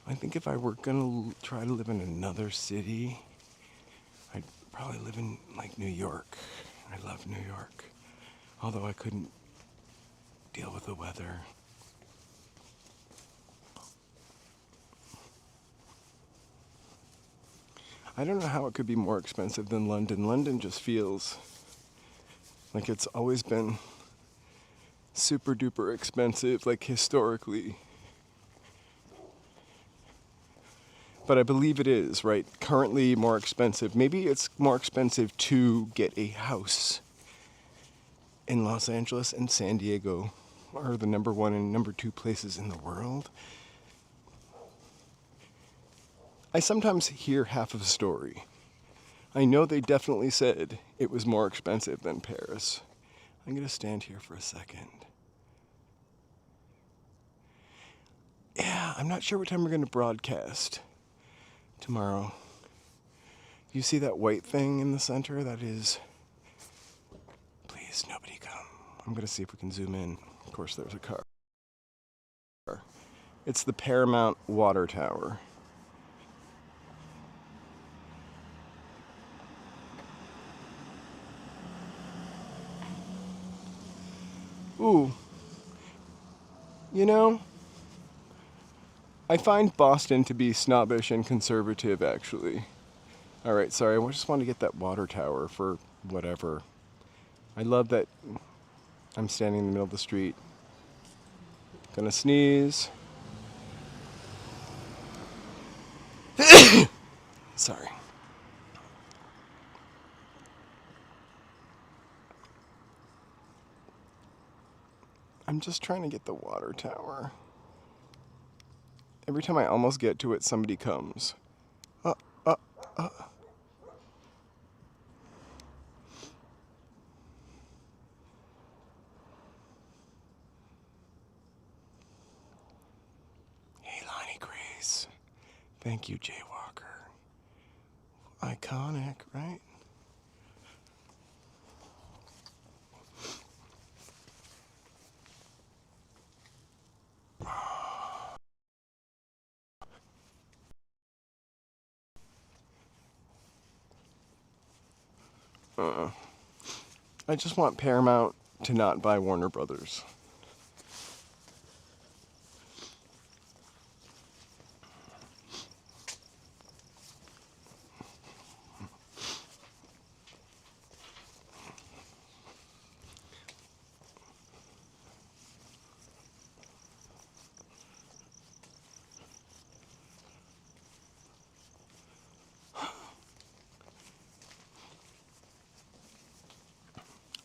I think if I were gonna try to live in another city, I'd probably live in like New York. I love New York, although I couldn't deal with the weather. I don't know how it could be more expensive than London. London just feels like it's always been super duper expensive, like historically. But I believe it is, right? Currently more expensive. Maybe it's more expensive to get a house in Los Angeles and San Diego are the number 1 and number 2 places in the world. I sometimes hear half of a story. I know they definitely said it was more expensive than Paris. I'm gonna stand here for a second. Yeah, I'm not sure what time we're gonna broadcast tomorrow. You see that white thing in the center? That is... Please, nobody come. I'm gonna see if we can zoom in. Of course, there's a car. It's the Paramount Water Tower. Ooh. You know, I find Boston to be snobbish and conservative, actually. Alright, sorry, I just want to get that water tower for whatever. I love that I'm standing in the middle of the street. Gonna sneeze. Sorry. I'm just trying to get the water tower. Every time I almost get to it, somebody comes. Hey, Lonnie Grace. Thank you, Jaywalker. Iconic, right? I just want Paramount to not buy Warner Brothers.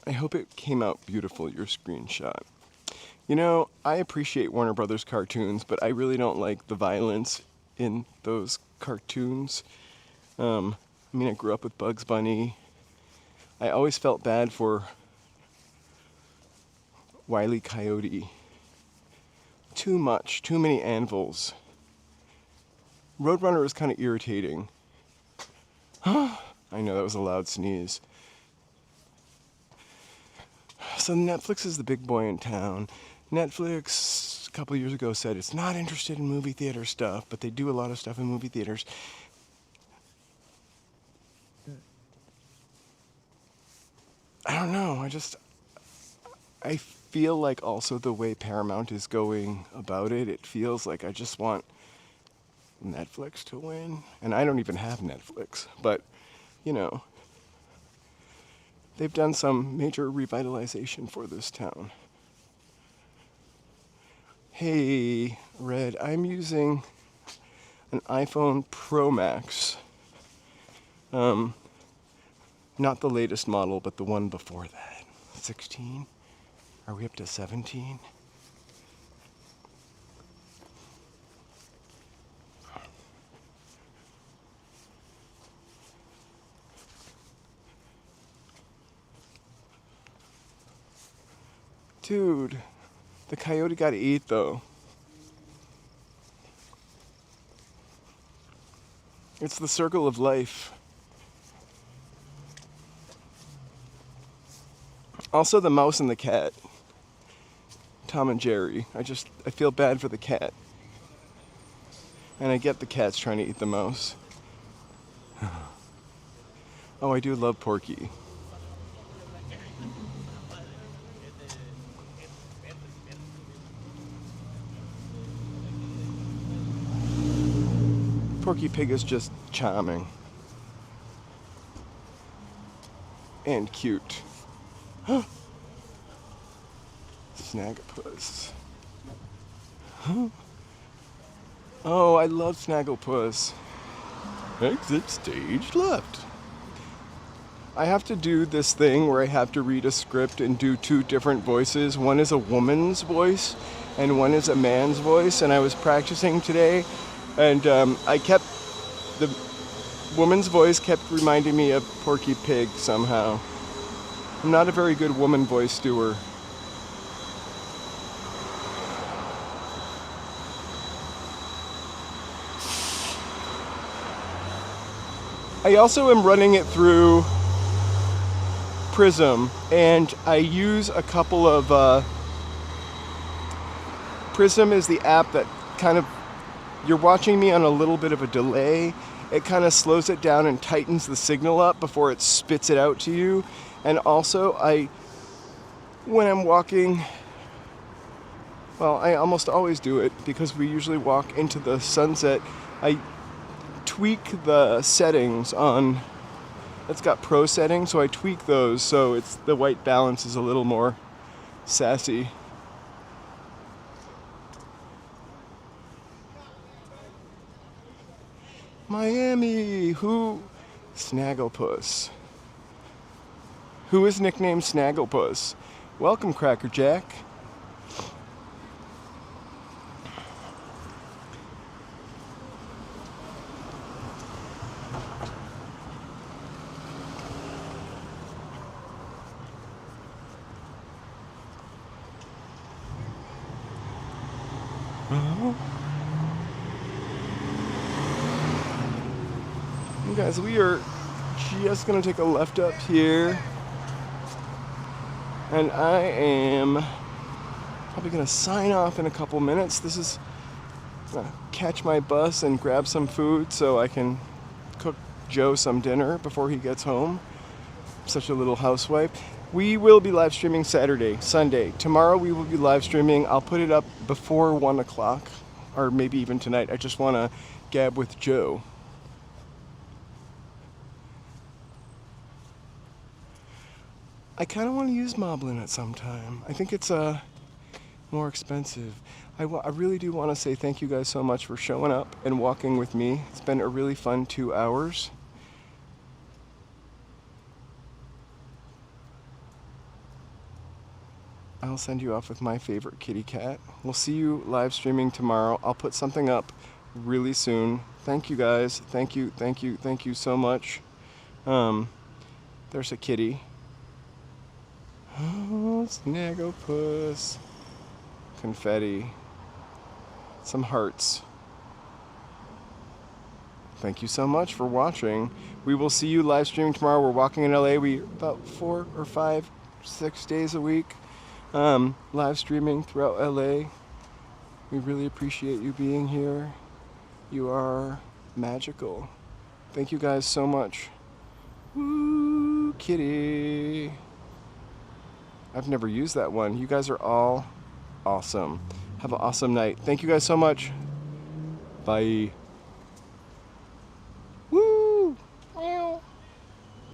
I hope it came out beautiful, your screenshot. You know, I appreciate Warner Brothers cartoons, but I really don't like the violence in those cartoons. I grew up with Bugs Bunny. I always felt bad for Wile E. Coyote. Too much, too many anvils. Roadrunner was kind of irritating. I know, that was a loud sneeze. So Netflix is the big boy in town. Netflix, a couple years ago, said it's not interested in movie theater stuff, but they do a lot of stuff in movie theaters. I don't know, I feel like also the way Paramount is going about it, it feels like I just want Netflix to win. And I don't even have Netflix, but, you know, they've done some major revitalization for this town. Hey, Red, I'm using an iPhone Pro Max. Not the latest model, but the one before that. 16? Are we up to 17? Dude, the coyote gotta eat though. It's the circle of life. Also the mouse and the cat. Tom and Jerry. I feel bad for the cat. And I get the cat's trying to eat the mouse. Oh, I do love Porky. Porky Pig is just charming. And cute. Snagglepuss. Oh, I love Snagglepuss. Exit stage left. I have to do this thing where I have to read a script and do two different voices. One is a woman's voice and one is a man's voice. And I was practicing today and the woman's voice kept reminding me of Porky Pig somehow. I'm not a very good woman voice doer. I also am running it through Prism, and I use a couple of Prism is the app that kind of, you're watching me on a little bit of a delay. It kind of slows it down and tightens the signal up before it spits it out to you. And also, when I'm walking, well, I almost always do it because we usually walk into the sunset. I tweak the settings on, it's got pro settings, so I tweak those so it's the white balance is a little more sassy. Miami, Snagglepuss. Who is nicknamed Snagglepuss? Welcome, Cracker Jack. You guys, we are just gonna take a left up here, and I am probably gonna sign off in a couple minutes. This is gonna catch my bus and grab some food so I can cook Joe some dinner before he gets home. Such a little housewife. We will be live streaming Saturday, Sunday. Tomorrow we will be live streaming. I'll put it up before 1 o'clock, or maybe even tonight. I just want to gab with Joe. I kind of want to use Moblin at some time. I think it's more expensive. I really do want to say thank you guys so much for showing up and walking with me. It's been a really fun 2 hours. I'll send you off with my favorite kitty cat. We'll see you live streaming tomorrow. I'll put something up really soon. Thank you guys. Thank you so much. There's a kitty. Oh, Snagglepuss. Confetti. Some hearts. Thank you so much for watching. We will see you live streaming tomorrow. We're walking in LA. We about 4 or 5, 6 days a week. Live streaming throughout LA. We really appreciate you being here. You are magical. Thank you guys so much. Woo, kitty. I've never used that one. You guys are all awesome. Have an awesome night. Thank you guys so much. Bye.